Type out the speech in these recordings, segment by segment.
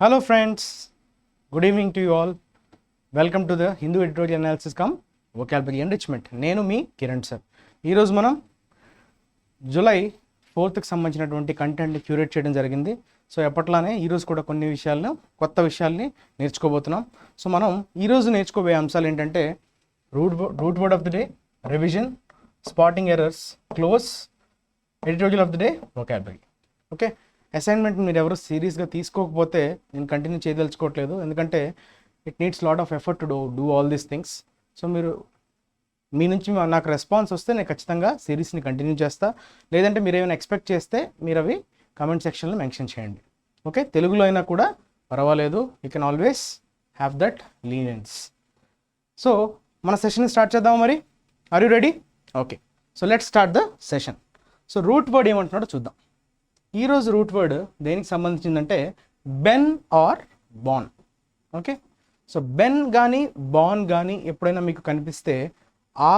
Hello friends, good evening to you all. Welcome to the Hindu Editorial Analysis cum Vocabulary Enrichment. నేను మీ Kiran sir. ఈరోజు మనం July 4th కి సంబంధించినటువంటి కంటెంట్ని curate చేయడం జరిగింది. సో ఎప్పట్లానే ఈరోజు కూడా కొన్ని విషయాలను కొత్త విషయాల్ని నేర్చుకోబోతున్నాం. సో మనం ఈరోజు నేర్చుకోబోయే అంశాలు ఏంటంటే root word of the day, revision, spotting errors, close, editorial of the day, vocabulary. Okay, assignment మీరు ఎవరు సీరియస్గా తీసుకోకపోతే నేను కంటిన్యూ చేయదలుచుకోవట్లేదు, ఎందుకంటే it needs lot of effort to do all these things. So మీరు మీ నుంచి నాకు రెస్పాన్స్ వస్తే నేను ఖచ్చితంగా సిరీస్ని కంటిన్యూ చేస్తా. లేదంటే మీరు ఏమైనా ఎక్స్పెక్ట్ చేస్తే మీరు అవి కామెంట్ సెక్షన్లో మెన్షన్ చేయండి. ఓకే, తెలుగులో అయినా కూడా పర్వాలేదు, you can always have that leniency. So మన సెషన్ స్టార్ట్ చేద్దాం. మరి are you ready? Okay, so let's start the session. So root word ఏమంటున్నాడో చూద్దాం. ఈరోజు రూట్ వర్డ్ దేనికి సంబంధించిందంటే ben or bon. Okay, so ben కానీ బాన్ కానీ ఎప్పుడైనా మీకు కనిపిస్తే ఆ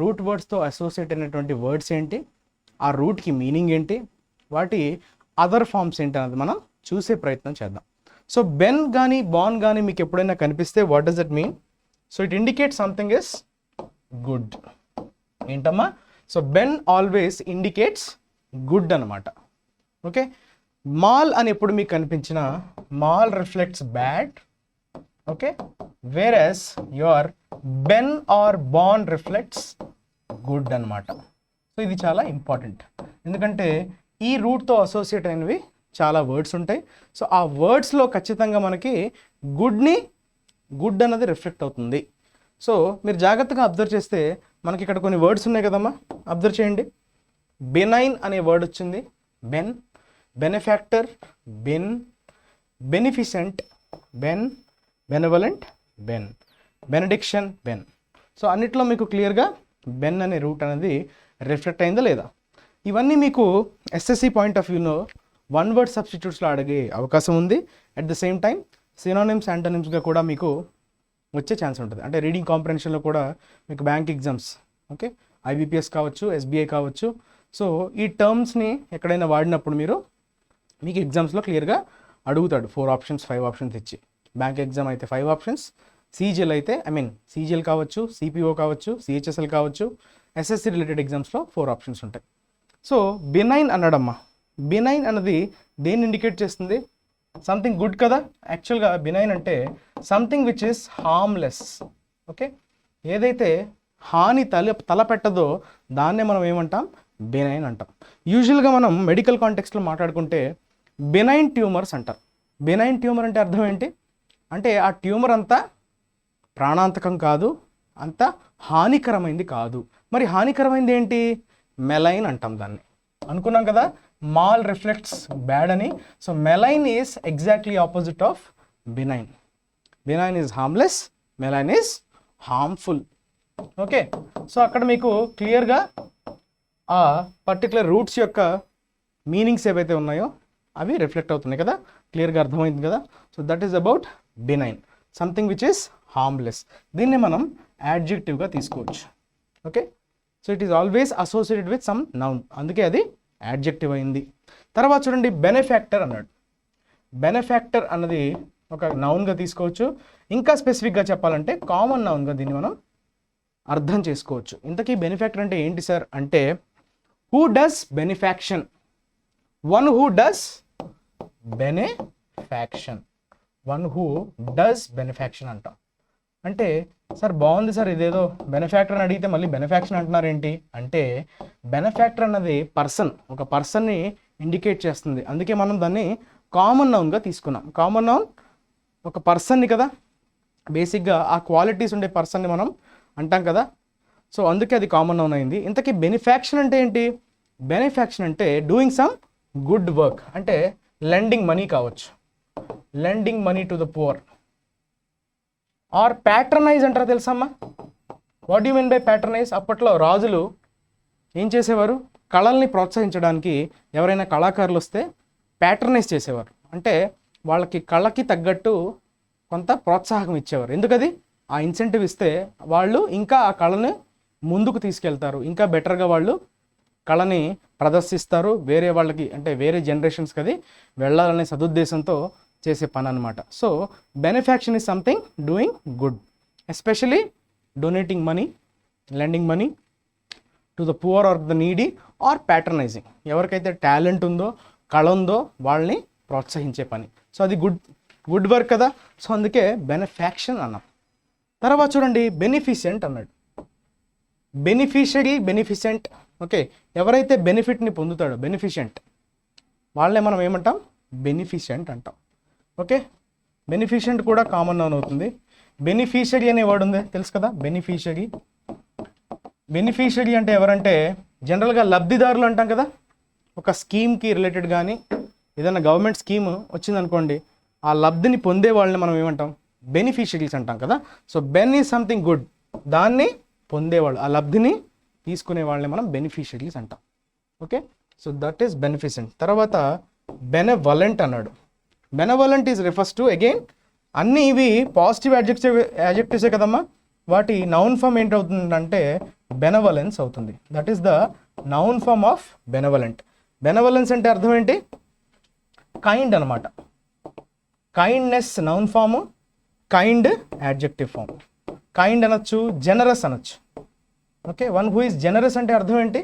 రూట్ వర్డ్స్తో అసోసియేట్ అయినటువంటి వర్డ్స్ ఏంటి, ఆ రూట్కి మీనింగ్ ఏంటి, వాటి అదర్ ఫార్మ్స్ ఏంటి అన్నది మనం చూసే ప్రయత్నం చేద్దాం. సో బెన్ కానీ బాన్ కానీ మీకు ఎప్పుడైనా కనిపిస్తే what does that mean? So it indicate something is good. ఏంటమ్మా? So ben always indicates good అనమాట. ఓకే, మాల్ అని ఎప్పుడు మీకు కనిపించిన mal reflects bad. Okay, whereas your ben or bon reflects good అనమాట. సో ఇది చాలా ఇంపార్టెంట్, ఎందుకంటే ఈ రూట్తో అసోసియేట్ అయినవి చాలా వర్డ్స్ ఉంటాయి. సో ఆ వర్డ్స్లో ఖచ్చితంగా మనకి గుడ్ అన్నది రిఫ్లెక్ట్ అవుతుంది. సో మీరు జాగ్రత్తగా అబ్జర్వ్ చేస్తే మనకి ఇక్కడ కొన్ని వర్డ్స్ ఉన్నాయి కదమ్మా, అబ్జర్వ్ చేయండి. బెనైన్ అనే వర్డ్ వచ్చింది, ben. Benefactor, ben. Beneficent, ben. Benevolent, ben. Benediction, ben. So అన్నిట్లో మీకు క్లియర్గా బెన్ అనే రూట్ అనేది రిఫ్లెక్ట్ అయిందా లేదా? ఇవన్నీ మీకు ఎస్ఎస్సి పాయింట్ ఆఫ్ వ్యూలో వన్ వర్డ్ సబ్స్టిట్యూట్స్లో అడిగే అవకాశం ఉంది. At the same time synonyms, యాంటోనిమ్స్గా కూడా మీకు వచ్చే ఛాన్స్ ఉంటుంది. అంటే రీడింగ్ కాంప్రహెన్షన్లో కూడా మీకు బ్యాంక్ ఎగ్జామ్స్, ఓకే, ఐబిపిఎస్ కావచ్చు, ఎస్బిఐ కావచ్చు. సో ఈ టర్మ్స్ని ఎక్కడైనా వాడినప్పుడు మీకు ఎగ్జామ్స్లో క్లియర్గా అడుగుతాడు. 4 ఆప్షన్స్ 5 ఆప్షన్స్ ఇచ్చి. బ్యాంక్ ఎగ్జామ్ అయితే 5 ఆప్షన్స్, సిజిఎల్ అయితే సిజిఎల్ కావచ్చు, సిపిఓ కావచ్చు, సిహెచ్ఎస్ఎల్ కావచ్చు, ఎస్ఎస్సి రిలేటెడ్ ఎగ్జామ్స్లో 4 ఆప్షన్స్ ఉంటాయి. So benign అన్నాడమ్మా. బినైన్ అన్నది దేన్ని ఇండికేట్ చేస్తుంది? సంథింగ్ గుడ్ కదా. యాక్చువల్గా బినైన్ అంటే something which is harmless. Okay, ఏదైతే హాని తలపెట్టదో దాన్నే మనం ఏమంటాం? బెనైన్ అంటాం. యూజువల్గా మనం మెడికల్ కాంటెక్స్ట్లో మాట్లాడుకుంటే బెనైన్ ట్యూమర్స్ అంటారు. బెనైన్ ట్యూమర్ అంటే అర్థం ఏంటి? అంటే ఆ ట్యూమర్ అంతా ప్రాణాంతకం కాదు, అంత హానికరమైంది కాదు. మరి హానికరమైంది ఏంటి? మెలైన్ అంటాం దాన్ని. అనుకున్నాం కదా, మాల్ రిఫ్లెక్ట్స్ బ్యాడ్ అని. So మెలైన్ is exactly opposite of benign. Benign is harmless, మెలైన్ is harmful. Okay, so అక్కడ మీకు క్లియర్గా ఆ పర్టికులర్ రూట్స్ యొక్క మీనింగ్స్ ఏవైతే ఉన్నాయో అవి రిఫ్లెక్ట్ అవుతున్నాయి కదా, క్లియర్గా అర్థమైంది కదా. So that is about benign, something which is harmless. దీన్ని మనం యాడ్జెక్టివ్గా తీసుకోవచ్చు. Okay, so it is always associated with some noun, అందుకే అది యాడ్జెక్టివ్ అయింది. తర్వాత చూడండి, బెనిఫాక్టర్ అన్నాడు. బెనిఫాక్టర్ అన్నది ఒక నౌన్గా తీసుకోవచ్చు. ఇంకా స్పెసిఫిక్గా చెప్పాలంటే కామన్ నౌన్గా దీన్ని మనం అర్థం చేసుకోవచ్చు. ఇంతకీ బెనిఫాక్టర్ అంటే ఏంటి సార్ అంటే, who does benefaction, one who does benefaction, one who does benefaction అంటాం. అంటే సార్ బాగుంది సార్, ఇదేదో బెనిఫాక్టర్ అని అడిగితే మళ్ళీ బెనిఫాక్షన్ అంటున్నారు ఏంటి అంటే, బెనిఫాక్టర్ అన్నది పర్సన్, ఒక పర్సన్ని ఇండికేట్ చేస్తుంది. అందుకే మనం దాన్ని కామన్ నౌన్గా తీసుకున్నాం. కామన్ నౌన్ ఒక పర్సన్ని కదా, బేసిక్గా ఆ క్వాలిటీస్ ఉండే పర్సన్ని మనం అంటాం కదా. సో అందుకే అది కామన్ నౌన్ అయింది. ఇంతకీ బెనిఫాక్షన్ అంటే ఏంటి? బెనిఫాక్షన్ అంటే డూయింగ్ సమ్ గుడ్ వర్క్. అంటే లెండింగ్ మనీ కావచ్చు, lending money to the poor. Or patronise అంటారా తెలుసమ్మా? What you mean by patronise? అప్పట్లో రాజులు ఏం చేసేవారు? కళల్ని ప్రోత్సహించడానికి ఎవరైనా కళాకారులు వస్తే ప్యాట్రనైజ్ చేసేవారు. అంటే వాళ్ళకి కళకి తగ్గట్టు కొంత ప్రోత్సాహం ఇచ్చేవారు. ఎందుకది? ఆ ఇన్సెంటివ్ ఇస్తే వాళ్ళు ఇంకా ఆ కళని ముందుకు తీసుకెళ్తారు, ఇంకా బెటర్గా వాళ్ళు కళని ప్రదర్శిస్తారు, వేరే వాళ్ళకి అంటే వేరే జనరేషన్స్కి అది వెళ్ళాలనే సదుద్దేశంతో చేసే పని అనమాట. So benefaction is something doing good, especially donating money, lending money to the poor or the needy or patronising. ఎవరికైతే టాలెంట్ ఉందో, కళ ఉందో వాళ్ళని ప్రోత్సహించే పని. సో అది గుడ్ వర్క్ కదా. సో అందుకే బెనిఫాక్షన్ అన్నాం. తర్వాత చూడండి బెనిఫిషియంట్ అన్నాడు. బెనిఫిషరీ, బెనిఫిషెంట్. ఓకే, ఎవరైతే బెనిఫిట్ని పొందుతాడో బెనిఫిషియంట్ వాళ్ళనే మనం ఏమంటాం? బెనిఫిషియంట్ అంటాం. ఓకే, బెనిఫిషియంట్ కూడా కామన్ నౌన్ అవుతుంది. బెనిఫిషరీ అనే వర్డ్ ఉంది తెలుసు కదా, బెనిఫిషరీ. బెనిఫిషరీ అంటే ఎవరంటే జనరల్గా లబ్ధిదారులు అంటాం కదా. ఒక స్కీమ్కి రిలేటెడ్ కానీ ఏదైనా గవర్నమెంట్ స్కీమ్ వచ్చిందనుకోండి, ఆ లబ్ధిని పొందే వాళ్ళని మనం ఏమంటాం? బెనిఫిషరీస్ అంటాం కదా. So ben is something good, దాన్ని పొందేవాళ్ళు, ఆ లబ్ధిని తీసుకునే వాళ్ళని మనం బెనిఫిషరీస్ అంటాం. Okay, so that is beneficent. తర్వాత బెనెవలెంట్ అన్నాడు. Benevolent is refers to again అన్నీ ఇవి పాజిటివ్ యాడ్జెక్టివ్సే కదమ్మా, వాటి నౌన్ ఫామ్ ఏంటవుతుందంటే బెనవలెన్స్ అవుతుంది. That is the noun form of benevolent. Benevolence అంటే అర్థం ఏంటి? కైండ్ అనమాట. Kindness noun form, kind adjective form. Kind అనొచ్చు, జనరస్ అనొచ్చు. Okay, one who is generous అంటే అర్థం ఏంటి?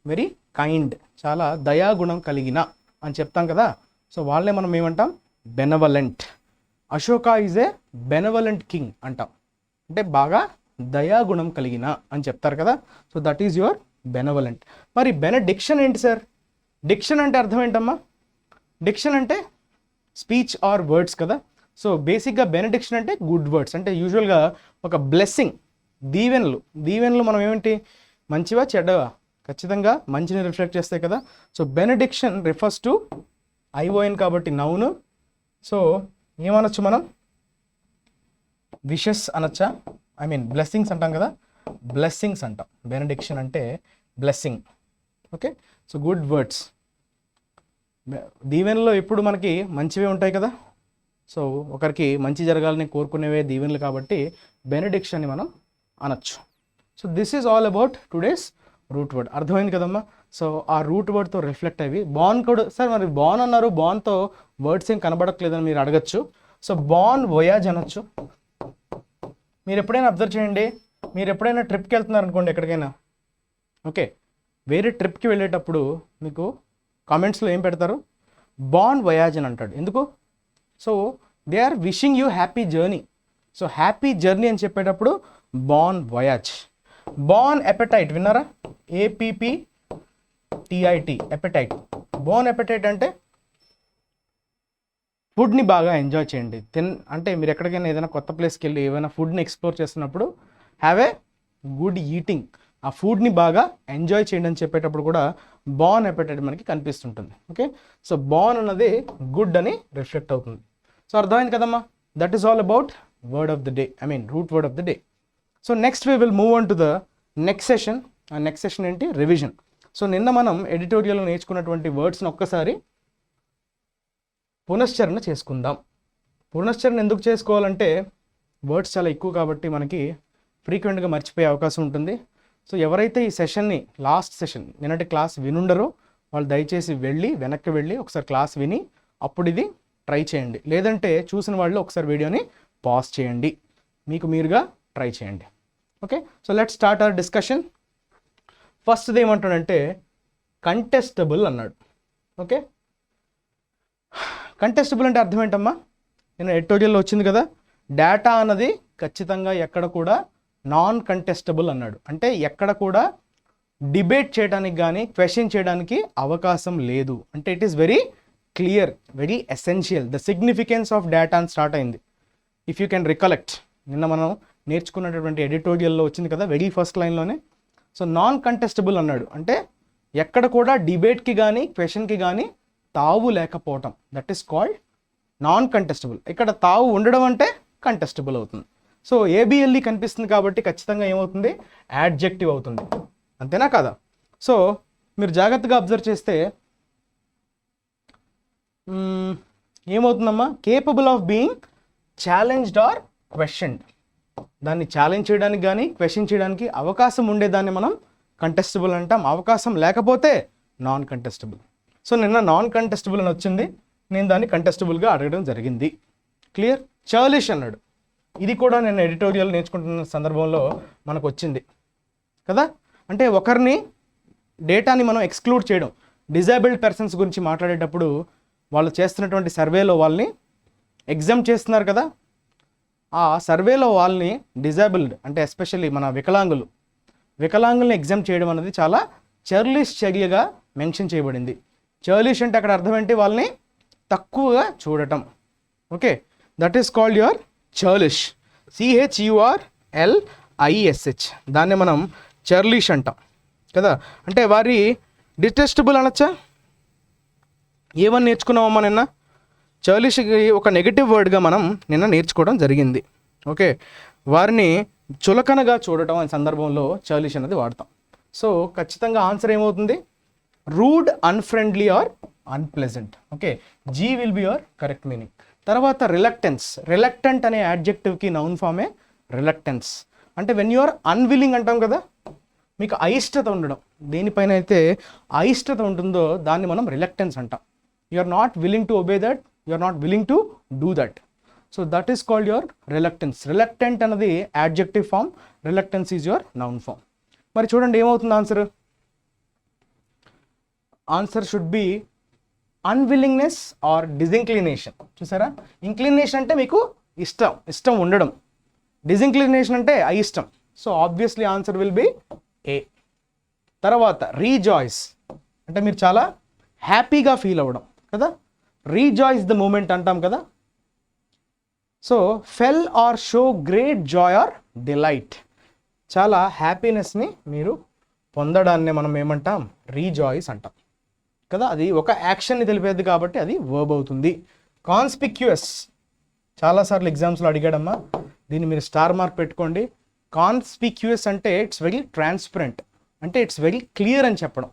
వెరీ కైండ్, చాలా దయాగుణం కలిగిన అని చెప్తాం కదా. సో వాళ్ళే మనం ఏమంటాం? Benevolent. Ashoka is a benevolent king అంటాం, అంటే బాగా దయాగుణం కలిగిన అని చెప్తారు కదా. So that is your benevolent. మరి బెనడిక్షన్ ఏంటి సార్? డిక్షన్ అంటే అర్థం ఏంటమ్మా? డిక్షన్ అంటే స్పీచ్ ఆర్ వర్డ్స్ కదా. సో బేసిక్గా బెనడిక్షన్ అంటే గుడ్ వర్డ్స్, అంటే యూజువల్గా ఒక బ్లెస్సింగ్, దీవెనలు మనం ఏమిటి? మంచివా చెడ్డవా? ఖచ్చితంగా మంచిని రిఫ్లెక్ట్ చేస్తాయి కదా. So benediction refers to ION కాబట్టి నౌను. సో ఏమనొచ్చు మనం? విషెస్ అనొచ్చా? ఐ మీన్ బ్లెస్సింగ్స్ అంటాం కదా, బ్లెస్సింగ్స్ అంటాం. బెనడిక్షన్ అంటే blessing. Okay, so good words. దీవెనలో ఎప్పుడు మనకి మంచివే ఉంటాయి కదా. సో ఒకరికి మంచి జరగాలని కోరుకునేవే దీవెనలు కాబట్టి బెనడిక్షన్ని మనం అనొచ్చు. So this is all about today's root word. అర్థమైంది కదమ్మా. సో ఆ రూట్ వర్డ్తో రిఫ్లెక్ట్ అయ్యి బాన్ కూడా సార్ మరి బాన్ అన్నారు, బాన్తో వర్డ్స్ ఏం కనబడట్లేదని మీరు అడగచ్చు. సో బాన్ వయాజ్ అనొచ్చు. మీరు ఎప్పుడైనా అబ్జర్వ్ చేయండి, మీరు ఎప్పుడైనా ట్రిప్కి వెళ్తున్నారు అనుకోండి ఎక్కడికైనా, ఓకే, వేరే ట్రిప్కి వెళ్ళేటప్పుడు మీకు కామెంట్స్లో ఏం పెడతారు? బాన్ వయాజ్ అని అంటాడు. ఎందుకు? So they are wishing you happy journey. So happy journey అని చెప్పేటప్పుడు బాన్ వయాజ్. బాన్ ఎపెటైట్ విన్నారా? APPTIT, ఎపెటైట్. బాన్ ఎపెటైట్ అంటే ఫుడ్ని బాగా ఎంజాయ్ చేయండి. అంటే మీరు ఎక్కడికైనా ఏదైనా కొత్త ప్లేస్కి వెళ్ళి ఏమైనా ఫుడ్ని ఎక్స్ప్లోర్ చేస్తున్నప్పుడు హ్యావ్ ఏ గుడ్ ఈటింగ్, ఆ ఫుడ్ని బాగా ఎంజాయ్ చేయండి అని చెప్పేటప్పుడు కూడా బాన్ ఎపెటైట్ మనకి కనిపిస్తుంటుంది. ఓకే, సో బాన్ అన్నది గుడ్ అని రిఫ్లెక్ట్ అవుతుంది. సో అర్థమైంది కదమ్మా. That is all about word of the day, I mean root word of the day. So next we will move on to the next session. ఆ నెక్స్ట్ సెషన్ ఏంటి? Revision. So నిన్న మనం ఎడిటోరియల్లో నేర్చుకున్నటువంటి వర్డ్స్ని ఒక్కసారి పునశ్చరణ చేసుకుందాం. పునశ్చరణ ఎందుకు చేసుకోవాలంటే వర్డ్స్ చాలా ఎక్కువ కాబట్టి మనకి ఫ్రీక్వెంట్గా మర్చిపోయే అవకాశం ఉంటుంది. సో ఎవరైతే ఈ సెషన్ని లాస్ట్ సెషన్ నిన్నటి క్లాస్ వినుండరో వాళ్ళు దయచేసి వెనక్కి వెళ్ళి ఒకసారి క్లాస్ విని అప్పుడు ఇది ట్రై చేయండి. లేదంటే చూసిన వాళ్ళు ఒకసారి వీడియోని పాజ్ చేయండి, మీకు మీరుగా ట్రై చేయండి. Okay, so let's start our discussion. ఫస్ట్ది ఏమంటాడంటే కంటెస్టబుల్ అన్నాడు. ఓకే, కంటెస్టబుల్ అంటే అర్థం ఏంటమ్మా? నేను ఎడిటోరియల్లో వచ్చింది కదా, డేటా అన్నది ఖచ్చితంగా ఎక్కడ కూడా నాన్ కంటెస్టబుల్ అన్నాడు. అంటే ఎక్కడ కూడా డిబేట్ చేయడానికి కానీ క్వశ్చన్ చేయడానికి అవకాశం లేదు. అంటే it is very clear, very essential. The significance of data అని స్టార్ట్ అయింది. ఇఫ్ యూ కెన్ రికలెక్ట్, నిన్న మనం నేర్చుకున్నటువంటి ఎడిటోరియల్లో వచ్చింది కదా వెరీ ఫస్ట్ లైన్లోనే. సో నాన్ కంటెస్టబుల్ అన్నాడు అంటే ఎక్కడ కూడా డిబేట్కి కానీ క్వశ్చన్కి కానీ తావు లేకపోవటం, దట్ ఈస్ కాల్డ్ నాన్ కంటెస్టబుల్. ఇక్కడ తావు ఉండడం అంటే కంటెస్టబుల్ అవుతుంది. సో ABLE కనిపిస్తుంది కాబట్టి ఖచ్చితంగా ఏమవుతుంది? యాడ్జెక్టివ్ అవుతుంది. అంతేనా కదా? సో మీరు జాగ్రత్తగా అబ్జర్వ్ చేస్తే ఏమవుతుందమ్మా? Capable of being challenged or questioned. దాన్ని ఛాలెంజ్ చేయడానికి కానీ క్వశ్చన్ చేయడానికి అవకాశం ఉండేదాన్ని మనం కంటెస్టబుల్ అంటాం. అవకాశం లేకపోతే నాన్ కంటెస్టబుల్. సో నిన్న నాన్ కంటెస్టబుల్ అని వచ్చింది, నేను దాన్ని కంటెస్టబుల్గా అడగడం జరిగింది. క్లియర్? చర్లిష్ అన్నాడు. ఇది కూడా నేను ఎడిటోరియల్ నేర్చుకుంటున్న సందర్భంలో మనకు వచ్చింది కదా. అంటే ఒకరిని డేటాని మనం ఎక్స్క్లూడ్ చేయడం, డిజేబుల్డ్ పర్సన్స్ గురించి మాట్లాడేటప్పుడు వాళ్ళు చేస్తున్నటువంటి సర్వేలో వాళ్ళని ఎగ్జామ్ చేస్తున్నారు కదా. ఆ సర్వేలో వాళ్ళని డిజేబుల్డ్ అంటే ఎస్పెషల్లీ మన వికలాంగుల్ని ఎగ్జామ్ చేయడం అనేది చాలా చర్లిష్ చర్యగా మెన్షన్ చేయబడింది. చర్లిష్ అంటే అక్కడ అర్థం ఏంటి? వాళ్ళని తక్కువగా చూడటం. Okay, that is called your churlish. CHURLISH. దాన్ని మనం చర్లిష్ అంటాం కదా. అంటే వారి డిటెస్టబుల్ అనొచ్చా? ఏమని నేర్చుకున్నామమ్మా నిన్న? చర్లిష్కి ఒక నెగటివ్ వర్డ్గా మనం నిన్న నేర్చుకోవడం జరిగింది. ఓకే, వారిని చులకనగా చూడటం అనే సందర్భంలో చర్లిష్ అనేది వాడతాం. సో ఖచ్చితంగా ఆన్సర్ ఏమవుతుంది? Rude, unfriendly or unpleasant. Okay, G will be your correct meaning. తర్వాత రిలక్టెన్స్. రిలక్టెంట్ అనే యాడ్జెక్టివ్కి నౌన్ ఫామే రిలక్టెన్స్. అంటే వెన్ యు ఆర్ అన్విల్లింగ్ అంటాం కదా, మీకు అయిష్టత ఉండడం. దేనిపైన అయితే అయిష్టత ఉంటుందో దాన్ని మనం రిలక్టెన్స్ అంటాం. You are not willing to obey that, you are not willing to do that. So that is called your reluctance. Reluctant అనేది adjective form, reluctance is your noun form. మరి చూడండి ఏమవుతుంది answer. Answer should be unwillingness or disinclination. చూసారా? Inclination అంటే మీకు ఇష్టం ఉండడం, disinclination అంటే అయిష్టం. So obviously answer will be A. తర్వాత రీజాయిస్ అంటే మీరు చాలా హ్యాపీగా ఫీల్ అవ్వడం కదా. రీజాయిస్ ద మూమెంట్ అంటాం కదా. So fell or show great joy or delight. చాలా హ్యాపీనెస్ని మీరు పొందడాన్ని మనం ఏమంటాం? రీజాయిస్ అంటాం కదా. అది ఒక యాక్షన్ని తెలిపేది కాబట్టి అది వర్బ్ అవుతుంది. కాన్స్పిక్యూయస్ చాలాసార్లు ఎగ్జామ్స్లో అడిగాడమ్మా, దీన్ని మీరు స్టార్ మార్క్ పెట్టుకోండి. కాన్స్పిక్యూయస్ అంటే ఇట్స్ వెరీ ట్రాన్స్పరెంట్, అంటే ఇట్స్ వెరీ క్లియర్ అని చెప్పడం.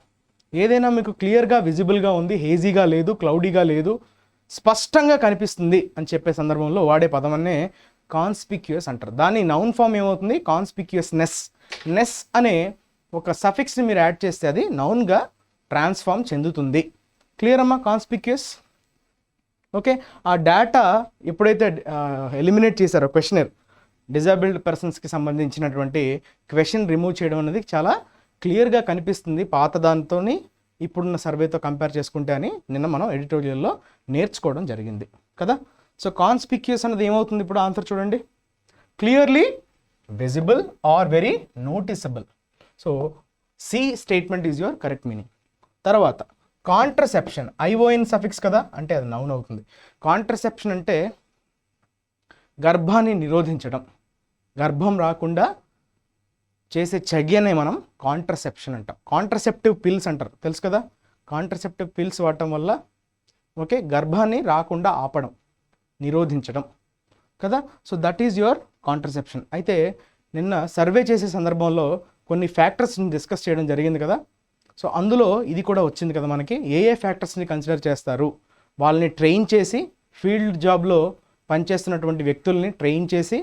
ఏదైనా మీకు క్లియర్గా విజిబుల్గా ఉంది, హేజీగా లేదు, క్లౌడీగా లేదు, స్పష్టంగా కనిపిస్తుంది అని చెప్పే సందర్భంలో వాడే పదమన్నే కాన్స్పిక్యూయస్ అంటారు. దాని నౌన్ ఫామ్ ఏమవుతుంది? కాన్స్పిక్యూయస్నెస్. నెస్ అనే ఒక సఫిక్స్ని మీరు యాడ్ చేస్తే అది నౌన్గా ట్రాన్స్ఫార్మ్ చెందుతుంది. క్లియర్ అమ్మా? కాన్స్పిక్యూయస్. ఓకే, ఆ డేటా ఎప్పుడైతే ఎలిమినేట్ చేశారో క్వశ్చనర్, డిజేబుల్డ్ పర్సన్స్కి సంబంధించినటువంటి క్వశ్చన్ రిమూవ్ చేయడం అనేది చాలా క్లియర్గా కనిపిస్తుంది పాత దాంతో ఇప్పుడున్న సర్వేతో కంపేర్ చేసుకుంటే అని నిన్న మనం ఎడిటోరియల్లో నేర్చుకోవడం జరిగింది కదా. సో కాన్స్పిక్యూయస్ అనేది ఏమవుతుంది? ఇప్పుడు ఆన్సర్ చూడండి. Clearly visible or very noticeable. So C statement is your correct meaning. తర్వాత కాంట్రసెప్షన్, ఐఓఎన్ సఫిక్స్ కదా, అంటే అది నౌన్ అవుతుంది. కాంట్రసెప్షన్ అంటే గర్భాన్ని నిరోధించడం, గర్భం రాకుండా చేసే చర్యనే మనం కాంట్రసెప్షన్ అంటాం. కాంట్రసెప్టివ్ పిల్స్ అంటారు, తెలుసు కదా. కాంట్రసెప్టివ్ పిల్స్ వాడటం వల్ల ఓకే గర్భాన్ని రాకుండా ఆపడం, నిరోధించడం కదా. So that is your contraception. అయితే నిన్న సర్వే చేసే సందర్భంలో కొన్ని ఫ్యాక్టర్స్ని డిస్కస్ చేయడం జరిగింది కదా. సో అందులో ఇది కూడా వచ్చింది కదా మనకి. ఏ ఫ్యాక్టర్స్ని కన్సిడర్ చేస్తారు? వాళ్ళని ట్రైన్ చేసి, ఫీల్డ్ జాబ్లో పనిచేస్తున్నటువంటి వ్యక్తుల్ని ట్రైన్ చేసి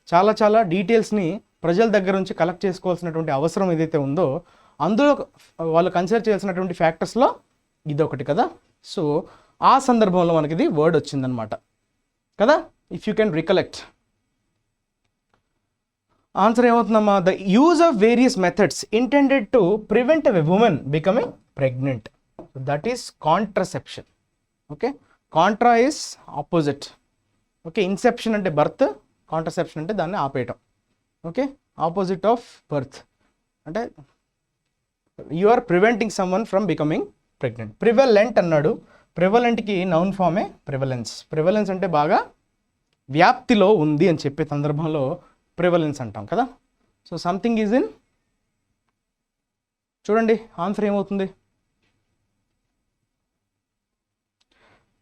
చాలా డీటెయిల్స్ని ప్రజల దగ్గర నుంచి కలెక్ట్ చేసుకోవాల్సినటువంటి అవసరం ఏదైతే ఉందో అందులో వాళ్ళు కన్సిడర్ చేయాల్సినటువంటి ఫ్యాక్టర్స్లో ఇదొకటి కదా. సో ఆ సందర్భంలో మనకి ఇది వర్డ్ వచ్చిందనమాట కదా. If you can recollect, answer ఏమవుతుందమ్మా? The use of various methods intended to prevent a women becoming pregnant, that is contraception. Okay, contra is opposite. Okay, inception అంటే బర్త్, కాంట్రసెప్షన్ అంటే దాన్ని ఆపేయటం. ఓకే, ఆపోజిట్ ఆఫ్ బర్త్ అంటే you are preventing someone from becoming pregnant. Prevalent అన్నాడు. ప్రివలెంట్కి noun ఫామే prevalence. Prevalence అంటే బాగా వ్యాప్తిలో ఉంది అని చెప్పే సందర్భంలో ప్రివలెన్స్ అంటాం కదా. సో సంథింగ్ ఈజ్ ఇన్, చూడండి ఆన్సర్ ఏమవుతుంది?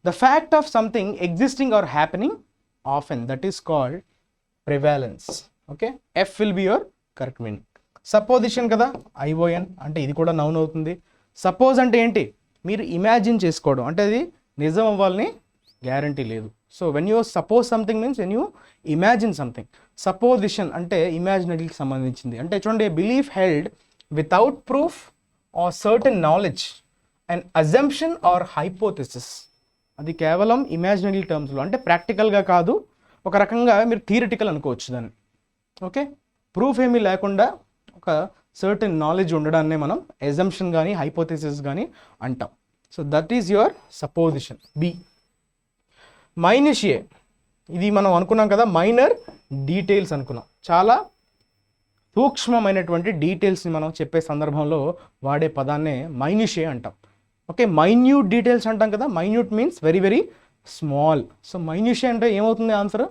The fact of something existing or happening often, that is called prevalence. Okay, F will be your correct meaning. Supposition కదా, ఐఓఎన్ అంటే ఇది కూడా నౌన్ అవుతుంది. సపోజ్ అంటే ఏంటి? మీరు ఇమాజిన్ చేసుకోవడం, అంటే అది నిజం అవ్వాలని గ్యారంటీ లేదు. So when you suppose something means when you imagine something. Supposition అంటే ఇమాజినరీకి సంబంధించింది. అంటే చూడండి, belief held without proof or certain knowledge, and assumption or hypothesis. అది కేవలం ఇమాజినరీ టర్మ్స్లో, అంటే ప్రాక్టికల్గా కాదు, ఒక రకంగా మీరు థియరిటికల్ అనుకోవచ్చు దాన్ని. ఓకే, ప్రూఫ్ ఏమీ లేకుండా ఒక సర్టెన్ నాలెడ్జ్ ఉండడాన్నే మనం ఎజంప్షన్ కానీ హైపోథెసిస్ కానీ అంటాం. So that is your supposition. B minutiae, ఇది మనం అనుకున్నాం కదా, మైనర్ డీటెయిల్స్ అనుకున్నాం. చాలా సూక్ష్మమైనటువంటి డీటెయిల్స్ని మనం చెప్పే సందర్భంలో వాడే పదాన్నే మైన్యూషియా అంటాం. ఓకే, మైన్యూట్ డీటెయిల్స్ అంటాం కదా, minute means very very small. So minutiae అంటే ఏమవుతుంది ఆన్సర్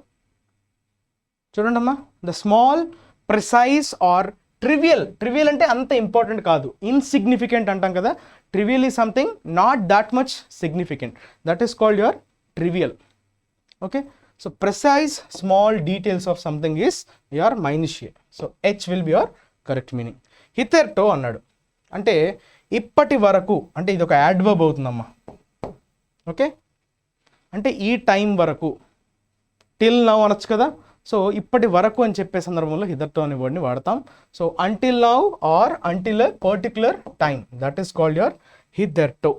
చూడండి అమ్మా, the small, precise or trivial. Trivial అంటే అంత ఇంపార్టెంట్ కాదు, ఇన్సిగ్నిఫికెంట్ అంటాం కదా. Trivial is something not that much significant, that is called your trivial. Okay, so precise small details of something is your minutiae. So H will be your correct meaning. Hitherto అన్నాడు అంటే ఇప్పటి వరకు, అంటే ఇది ఒక adverb అవుతుందమ్మా. Okay, అంటే ఈ టైం వరకు, టిల్ నౌ అనొచ్చు కదా. సో ఇప్పటి వరకు అని చెప్పే సందర్భంలో హిథర్టో అనే వర్డ్ని వాడతాం. So until now or until a particular time, that is called your hitherto.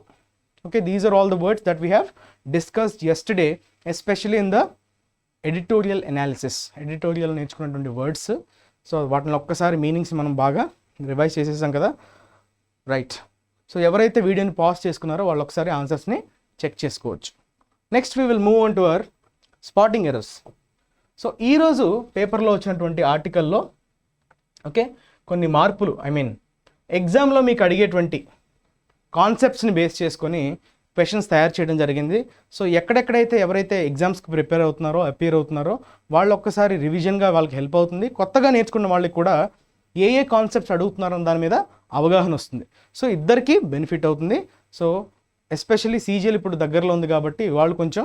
Okay, these are all the words that we have discussed yesterday, especially in the editorial analysis. Editorial నేర్చుకున్నటువంటి words. సో వాటిని ఒక్కసారి meanings మనం బాగా revise చేసేసాం కదా, right. So ఎవరైతే వీడియోని పాజ్ చేసుకున్నారో వాళ్ళు ఒకసారి ఆన్సర్స్ని చెక్ చేసుకోవచ్చు. Next we will move on to our spotting errors. So ఈరోజు పేపర్లో వచ్చినటువంటి ఆర్టికల్లో ఓకే కొన్ని మార్పులు, ఐ మీన్ ఎగ్జామ్లో మీకు అడిగేటువంటి కాన్సెప్ట్స్ని బేస్ చేసుకొని క్వశ్చన్స్ తయారు చేయడం జరిగింది. సో ఎక్కడెక్కడైతే ఎవరైతే ఎగ్జామ్స్కి ప్రిపేర్ అవుతున్నారో, అపియర్ అవుతున్నారో వాళ్ళు ఒక్కసారి రివిజన్గా వాళ్ళకి హెల్ప్ అవుతుంది. కొత్తగా నేర్చుకున్న వాళ్ళకి కూడా ఏ ఏ కాన్సెప్ట్స్ అడుగుతున్నారో దాని మీద అవగాహన వస్తుంది. సో ఇద్దరికీ బెనిఫిట్ అవుతుంది. సో ఎస్పెషల్లీ సీజీఎల్ ఇప్పుడు దగ్గరలో ఉంది కాబట్టి వాళ్ళు కొంచెం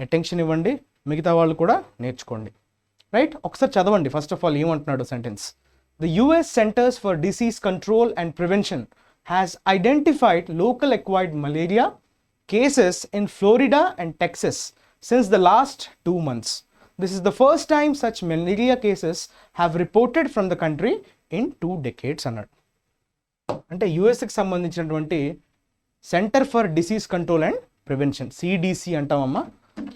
అటెన్షన్ ఇవ్వండి, మిగతా వాళ్ళు కూడా నేర్చుకోండి, రైట్. ఒకసారి చదవండి. ఫస్ట్ ఆఫ్ ఆల్ ఏమంటున్నాడు sentence. The US centres for disease control and prevention has identified local acquired malaria cases in Florida and Texas since the last 2 months. This is the first time such malaria cases have reported from the country in 2 decades అన్నాడు. అంటే యుఎస్కి సంబంధించినటువంటి centre for disease control and prevention, CDC అంటామమ్మా.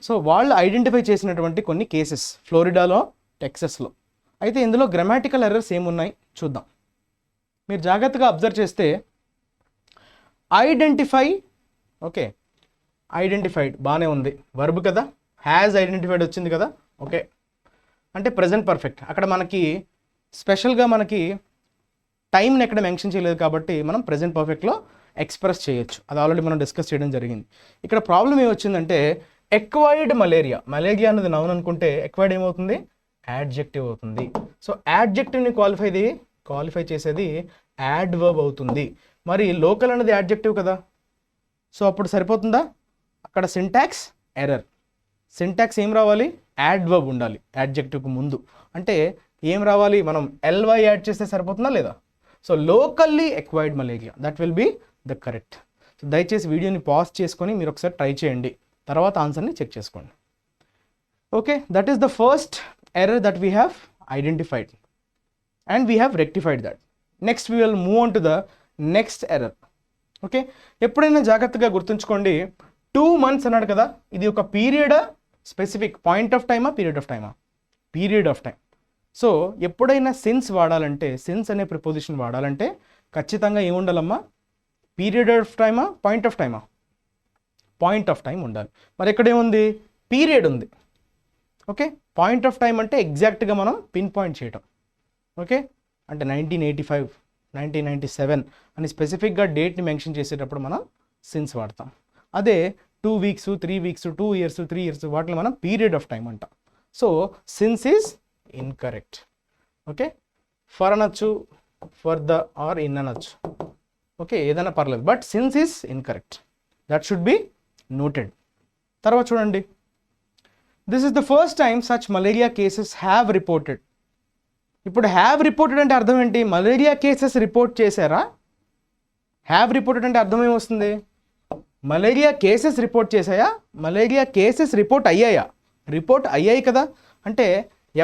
సో వాళ్ళు identify చేసినటువంటి కొన్ని cases ఫ్లోరిడాలో, టెక్సస్లో. అయితే ఇందులో గ్రామాటికల్ ఎర్రర్స్ ఏమున్నాయి చూద్దాం. మీరు జాగ్రత్తగా అబ్జర్వ్ చేస్తే ఐడెంటిఫై, ఓకే ఐడెంటిఫైడ్ బాగానే ఉంది, వర్బ్ కదా, హ్యాజ్ ఐడెంటిఫైడ్ వచ్చింది కదా, ఓకే. అంటే ప్రజెంట్ పర్ఫెక్ట్. అక్కడ మనకి స్పెషల్గా మనకి టైంని ఎక్కడ మెన్షన్ చేయలేదు కాబట్టి మనం ప్రజెంట్ పర్ఫెక్ట్లో ఎక్స్ప్రెస్ చేయొచ్చు. అది ఆల్రెడీ మనం డిస్కస్ చేయడం జరిగింది. ఇక్కడ ప్రాబ్లం ఏమొచ్చిందంటే ఎక్వైర్డ్ మలేరియా. మలేరియా అన్నది నౌన్ అనుకుంటే ఎక్వైర్డ్ ఏమవుతుంది, యాడ్జెక్టివ్ అవుతుంది. సో యాడ్జెక్టివ్ని క్వాలిఫై చేసేది యాడ్వర్బ్ అవుతుంది. మరి లోకల్ అన్నది యాడ్జెక్టివ్ కదా, సో అప్పుడు సరిపోతుందా? అక్కడ సింటాక్స్ ఎర్రర్. సింటాక్స్ ఏం రావాలి, యాడ్వర్బ్ ఉండాలి యాడ్జెక్టివ్కి ముందు. అంటే ఏం రావాలి, మనం ఎల్వై యాడ్ చేస్తే సరిపోతుందా లేదా? So locally acquired malaria, that will be the correct. So దయచేసి వీడియోని పాజ్ చేసుకొని మీరు ఒకసారి ట్రై చేయండి, తర్వాత ఆన్సర్ని చెక్ చేసుకోండి. Okay, that is the first error that we have identified and we have rectified that. Next we will move on to the next error. Okay, ఎప్పుడైనా జాగ్రత్తగా గుర్తుంచుకోండి, 2 months అన్నాడు కదా, ఇది ఒక పీరియడా, స్పెసిఫిక్ పాయింట్ ఆఫ్ టైమా, పీరియడ్ ఆఫ్ టైమా? Period of time. So ఎప్పుడైనా సిన్స్ వాడాలంటే, సిన్స్ అనే ప్రిపోజిషన్ వాడాలంటే ఖచ్చితంగా ఏముండాలమ్మా, పీరియడ్ ఆఫ్ టైమా, పాయింట్ ఆఫ్ టైమా? పాయింట్ ఆఫ్ టైం ఉండాలి. మరి ఎక్కడేముంది, పీరియడ్ ఉంది. ఓకే, పాయింట్ ఆఫ్ టైం అంటే ఎగ్జాక్ట్గా మనం పిన్ పాయింట్ చేయటం. ఓకే, అంటే 1985, 1997 అని స్పెసిఫిక్గా డేట్ని మెన్షన్ చేసేటప్పుడు మనం సిన్స్ వాడతాం. అదే 2 weeks, 3 weeks, 2 years, 3 years వాటిని మనం పీరియడ్ ఆఫ్ టైం అంటాం. So since is incorrect. Okay, for అనొచ్చు, ఫర్ ద ఆర్ ఇన్ అనొచ్చు, ఓకే ఏదైనా పర్లేదు, but since is incorrect. That should be noted. తర్వాత చూడండి, this is the first time such malaria cases have reported. ఇప్పుడు have reported అంటే అర్థం ఏంటి, మలేరియా కేసెస్ రిపోర్ట్ చేశారా? హ్యావ్ రిపోర్టెడ్ అంటే అర్థం ఏమొస్తుంది, మలేరియా కేసెస్ రిపోర్ట్ చేశాయా, మలేరియా కేసెస్ రిపోర్ట్ అయ్యాయా? రిపోర్ట్ అయ్యాయి కదా, అంటే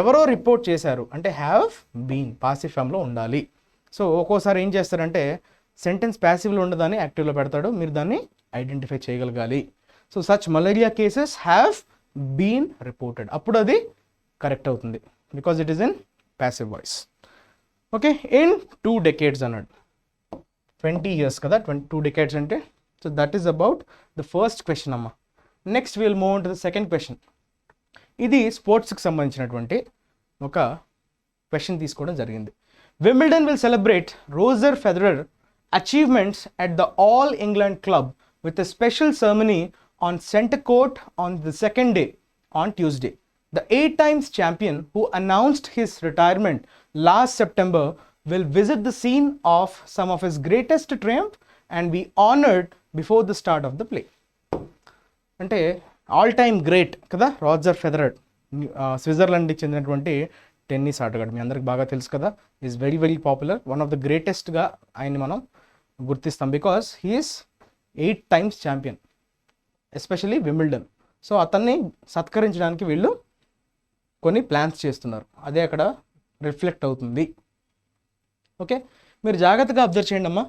ఎవరో రిపోర్ట్ చేశారు అంటే హ్యావ్ బీన్ పాసివ్ ఫామ్లో ఉండాలి. సో ఒక్కోసారి ఏం చేస్తారంటే సెంటెన్స్ ప్యాసివ్లో ఉండదని యాక్టివ్లో పెడతాడు, మీరు దాన్ని ఐడెంటిఫై చేయగలగాలి. So such malaria cases have been reported. అప్పుడు అది కరెక్ట్ అవుతుంది because it is in passive voice. Okay, in 2 decades అన్నాడు. 20 years కదా, 2 decades అంటే. So that is about the first question అమ్మ. Next will move on to the second question. ఇది స్పోర్ట్స్కి సంబంధించినటువంటి ఒక క్వశ్చన్ తీసుకోవడం జరిగింది. Wimbledon will celebrate Roger Federer achievements at the All England Club with a special ceremony on Centre Court on the second day, on Tuesday. The 8 times champion who announced his retirement last September will visit the scene of some of his greatest triumph and be honored before the start of the play. అంటే all time great కదా Roger Federer, స్విట్జర్లాండ్కి చెందినటువంటి tennis ఆటగాడు. మీ అందరికి బాగా తెలుసు కదా. Is very very popular, one of the గ్రేటెస్ట్గా ఆయన్ని మనం గుర్తిస్తాం because he is 8 times champion, especially Wimbledon. So అతన్ని సత్కరించడానికి వీళ్ళు కొన్ని ప్లాన్స్ చేస్తున్నారు, అదే అక్కడ రిఫ్లెక్ట్ అవుతుంది. ఓకే, మీరు జాగ్రత్తగా అబ్జర్వ్ చేయండి అమ్మా.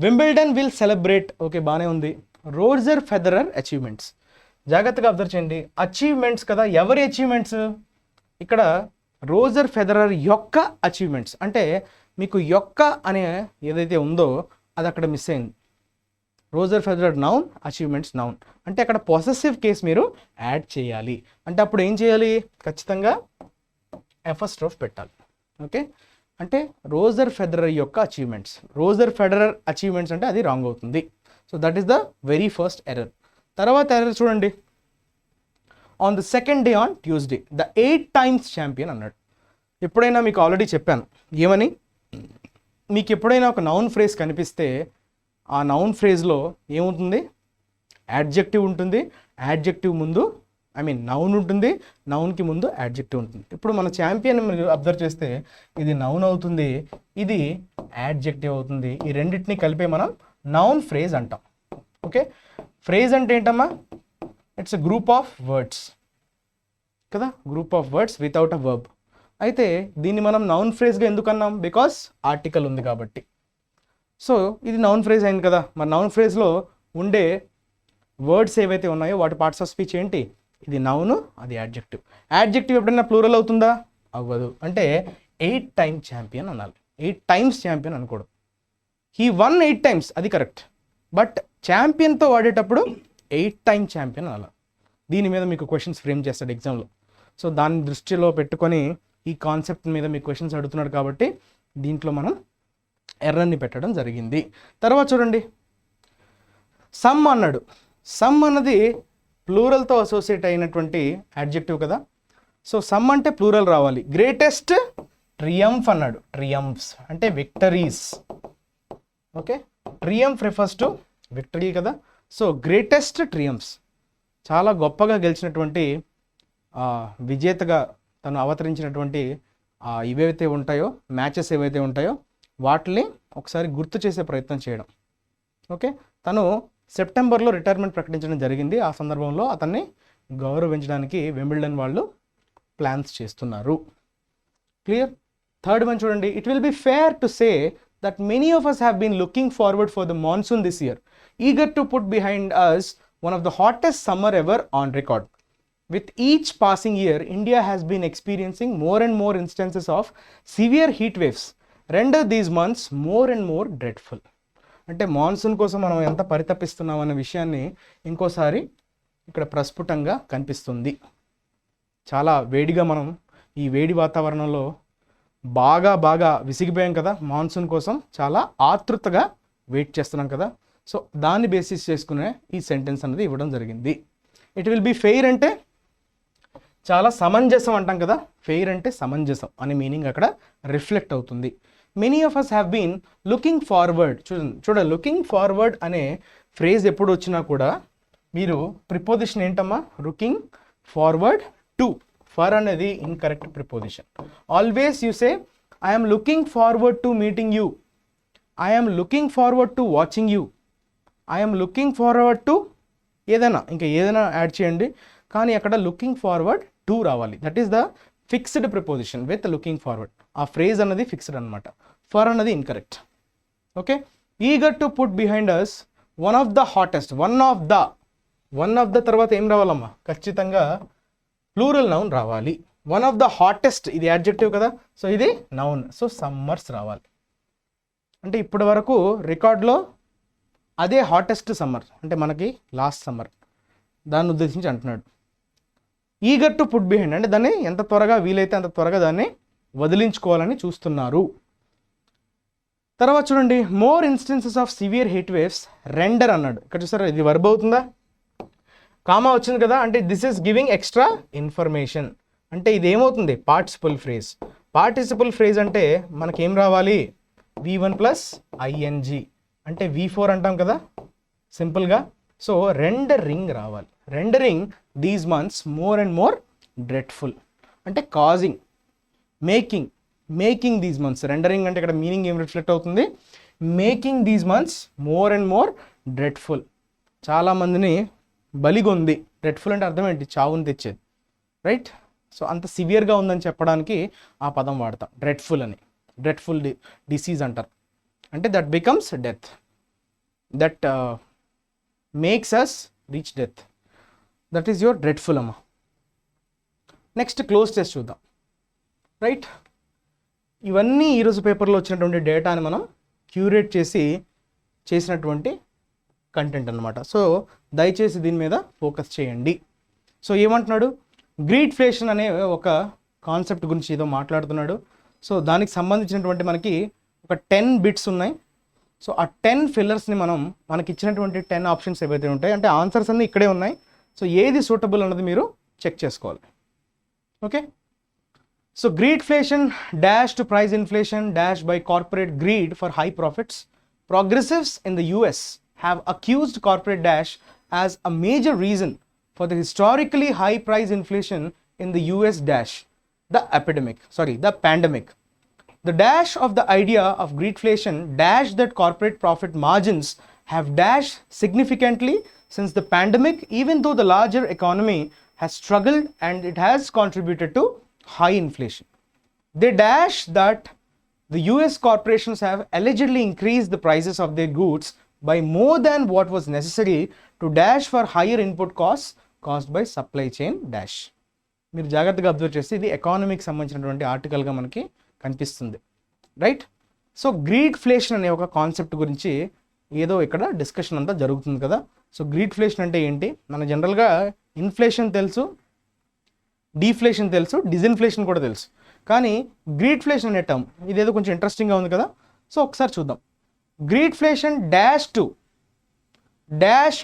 వింబిల్డన్ విల్ సెలబ్రేట్, ఓకే బాగానే ఉంది. రోజర్ ఫెడరర్ అచీవ్మెంట్స్, జాగ్రత్తగా అబ్జర్వ్ చేయండి. అచీవ్మెంట్స్ కదా, ఎవరి అచీవ్మెంట్స్? ఇక్కడ రోజర్ ఫెడరర్ యొక్క అచీవ్మెంట్స్ అంటే మీకు యొక్క అనే ఏదైతే ఉందో అది అక్కడ మిస్ అయింది. Roger Federer noun, achievements noun అంటే అక్కడ పొసెసివ్ కేస్ మీరు యాడ్ చేయాలి. అంటే అప్పుడు ఏం చేయాలి? ఖచ్చితంగా ఎఫస్ట్రోఫ్ పెట్టాలి. ఓకే, అంటే రోజర్ ఫెడరర్ యొక్క అచీవ్మెంట్స్, రోజర్ ఫెడరర్ అచీవ్మెంట్స్ అంటే అది రాంగ్ అవుతుంది. So that is the very first error. తర్వాత ఎర్రర్ చూడండి, on the second day on Tuesday the 8 times champion అన్నాడు. ఎప్పుడైనా మీకు ఆల్రెడీ చెప్పాను ఏమని, మీకు ఎప్పుడైనా ఒక నౌన్ ఫ్రేజ్ కనిపిస్తే ఆ నౌన్ ఫ్రేజ్లో ఏముంటుంది? యాడ్జెక్టివ్ ఉంటుంది, యాడ్జెక్టివ్ ముందు నౌన్ ఉంటుంది, నౌన్కి ముందు యాడ్జెక్టివ్ ఉంటుంది. ఇప్పుడు మన ఛాంపియన్ మీరు అబ్జర్వ్ చేస్తే ఇది నౌన్ అవుతుంది, ఇది యాడ్జెక్టివ్ అవుతుంది. ఈ రెండింటిని కలిపే మనం నౌన్ ఫ్రేజ్ అంటాం. ఓకే, ఫ్రేజ్ అంటే ఏంటమ్మా? It's a group of words కదా, group of words without a verb. అయితే దీన్ని మనం నౌన్ ఫ్రేజ్గా ఎందుకు అన్నాం? బికాస్ ఆర్టికల్ ఉంది కాబట్టి. సో ఇది నౌన్ ఫ్రేజ్ అయింది కదా. మరి నౌన్ ఫ్రేజ్లో ఉండే వర్డ్స్ ఏవైతే ఉన్నాయో వాటి పార్ట్స్ ఆఫ్ స్పీచ్ ఏంటి? ఇది నౌను, అది యాడ్జెక్టివ్. యాడ్జెక్టివ్ ఎప్పుడైనా ప్లూరల్ అవుతుందా? అవ్వదు. అంటే 8 times ఛాంపియన్ అనాలి, 8 times ఛాంపియన్ అనకూడదు. హీ వన్ 8 times, అది కరెక్ట్. బట్ ఛాంపియన్తో వాడేటప్పుడు 8 times ఛాంపియన్ అనాలి. దీని మీద మీకు క్వశ్చన్స్ ఫ్రేమ్ చేస్తాడు ఎగ్జామ్లో. సో దాన్ని దృష్టిలో పెట్టుకొని ఈ కాన్సెప్ట్ మీద మీకు క్వశ్చన్స్ అడుగుతున్నాడు కాబట్టి దీంట్లో మనం ఎర్రర్ని పెట్టడం జరిగింది. తర్వాత చూడండి, సమ్ అన్నాడు. సమ్ అన్నది ప్లూరల్తో అసోసియేట్ అయినటువంటి యాడ్జెక్టివ్ కదా. సో సమ్ అంటే ప్లూరల్ రావాలి. గ్రేటెస్ట్ ట్రియంఫ్ అన్నాడు. ట్రియంఫ్స్ అంటే victories. Okay, triumph refers to victory కదా. సో గ్రేటెస్ట్ ట్రియంఫ్స్, చాలా గొప్పగా గెలిచినటువంటి విజేతగా తను అవతరించినటువంటి ఇవేవైతే ఉంటాయో మ్యాచెస్ ఏవైతే ఉంటాయో వాటిని ఒకసారి గుర్తు చేసే ప్రయత్నం చేయడం. ఓకే, తను సెప్టెంబర్లో రిటైర్మెంట్ ప్రకటించడం జరిగింది. ఆ సందర్భంలో అతన్ని గౌరవించడానికి వింబిల్డన్ వాళ్ళు ప్లాన్స్ చేస్తున్నారు. క్లియర్? థర్డ్ వన్ చూడండి, it will be fair to say that many of us have been looking forward for the monsoon this year, eager to put behind us one of the hottest summer ever on record. With each passing year, India has been experiencing more and more instances of severe heat waves, render these months more and more dreadful. అంటే monsoon కోసం మనం ఎంత పరితపిస్తున్నాం అనే విషయాన్ని ఇంకోసారి ఇక్కడ ప్రస్ఫుటంగా కనిపిస్తుంది. చాలా వేడిగా మనం ఈ వేడి వాతావరణంలో బాగా విసిగిపోయాం కదా. మాన్సూన్ కోసం చాలా ఆతృతగా వెయిట్ చేస్తున్నాం కదా. సో దాన్ని బేసిస్ చేసుకునే ఈ సెంటెన్స్ అనేది ఇవ్వడం జరిగింది. ఇట్ విల్ బి ఫెయిర్ అంటే చాలా సమంజసం అంటాం కదా. ఫెయిర్ అంటే సమంజసం అనే మీనింగ్ అక్కడ రిఫ్లెక్ట్ అవుతుంది. Many of us have been looking forward. చూడండి లుకింగ్ ఫార్వర్డ్ అనే ఫ్రేజ్ ఎప్పుడు వచ్చినా కూడా మీరు ప్రిపోజిషన్ ఏంటమ్మా? Looking forward to. ఫర్ అనేది incorrect preposition. Always you say I'm looking forward to meeting you, I'm looking forward to watching you, I'm looking forward to ఏదైనా add చేయండి. కానీ అక్కడ లుకింగ్ ఫార్వర్డ్ టు రావాలి. That is the fixed preposition with looking forward. ఆ phrase అన్నది fixed అనమాట. For అన్నది incorrect. Okay, eager to put behind us one of the one of the తర్వాత ఏం రావాలమ్మా, ఖచ్చితంగా ప్లూరల్ నౌన్ రావాలి. వన్ ఆఫ్ ద హాటెస్ట్, ఇది యాడ్జెక్టివ్ కదా, సో ఇది నౌన్, సో సమ్మర్స్ రావాలి. అంటే ఇప్పటి వరకు రికార్డులో అదే హాటెస్ట్ సమ్మర్, అంటే మనకి లాస్ట్ సమ్మర్, దాన్ని ఉద్దేశించి అంటున్నాడు. ఈగర్ టు పుట్ బిహైండ్, అంటే దాన్ని ఎంత త్వరగా వీలైతే అంత త్వరగా దాన్ని వదిలించుకోవాలని చూస్తున్నారు. తర్వాత చూడండి, more instances of severe heat waves render అన్నాడు. ఇక్కడ చూసారా, ఇది వర్బ్ అవుతుందా, కామా వచ్చింది కదా, అంటే this is giving extra information. అంటే ఇది ఏమవుతుంది, పార్టిసిపల్ ఫ్రేజ్. పార్టిసిపల్ ఫ్రేజ్ అంటే మనకేం రావాలి, V1 ప్లస్ ING, అంటే V4 అంటాం కదా సింపుల్గా. సో రెండరింగ్ రావాలి. Rendering these months more and more dreadful, అంటే causing, making these months. Rendering అంటే ఇక్కడ మీనింగ్ ఏం రిఫ్లెక్ట్ అవుతుంది, making these months more and more dreadful. చాలామందిని బలిగొంది. డ్రెడ్ఫుల్ అంటే అర్థం ఏంటి, చావుని తెచ్చేది, రైట్. సో అంత సివియర్గా ఉందని చెప్పడానికి ఆ పదం వాడతాం, డ్రెడ్ఫుల్ అని. డ్రెడ్ఫుల్ డిసీజ్ అంటారు, అంటే that becomes death, that makes us reach death, that is your dreadful అమ్మ. నెక్స్ట్ క్లోజ్ టెస్ట్ చూద్దాం, రైట్. ఇవన్నీ ఈరోజు పేపర్లో వచ్చినటువంటి డేటాని మనం క్యూరేట్ చేసినటువంటి కంటెంట్ అనమాట. సో దయచేసి దీని మీద ఫోకస్ చేయండి. సో ఏమంటున్నాడు, గ్రీడ్ఫ్లేషన్ అనే ఒక కాన్సెప్ట్ గురించి ఏదో మాట్లాడుతున్నాడు. సో దానికి సంబంధించినటువంటి మనకి ఒక 10 బిట్స్ ఉన్నాయి. సో ఆ 10 ఫిల్లర్స్ని మనకి ఇచ్చినటువంటి 10 ఆప్షన్స్ ఏవైతే ఉంటాయి, అంటే ఆన్సర్స్ అన్నీ ఇక్కడే ఉన్నాయి. సో ఏది సూటబుల్ అన్నది మీరు చెక్ చేసుకోవాలి, okay. So greedflation dash to price inflation dash by corporate greed for high profits. Progressives in the US have accused corporate dash as a major reason for the historically high price inflation in the US dash, the pandemic. The dash of the idea of greedflation dash that corporate profit margins have dashed significantly since the pandemic, even though the larger economy has struggled and it has contributed to high inflation. They dash that the US corporations have allegedly increased the prices of their goods by more than what was necessary to dash for higher input costs caused by supply chain dash. మీరు జాగ్రత్తగా observe చేస్తే ఇది ఎకానమీకి సంబంధించినటువంటి ఆర్టికల్గా మనకి కనిపిస్తుంది, right. So గ్రీడ్ఫ్లేషన్ అనే ఒక కాన్సెప్ట్ గురించి ఏదో ఇక్కడ డిస్కషన్ అంతా జరుగుతుంది కదా. సో గ్రీడ్ఫ్లేషన్ అంటే ఏంటి, మన జనరల్గా ఇన్ఫ్లేషన్ తెలుసు, డీఫ్లేషన్ తెలుసు, డిజిన్ఫ్లేషన్ కూడా తెలుసు, కానీ గ్రీడ్ఫ్లేషన్ అనే టర్మ్ ఇదేదో కొంచెం ఇంట్రెస్టింగ్గా ఉంది కదా. సో ఒకసారి చూద్దాం. గ్రీడ్ఫ్లేషన్ డాష్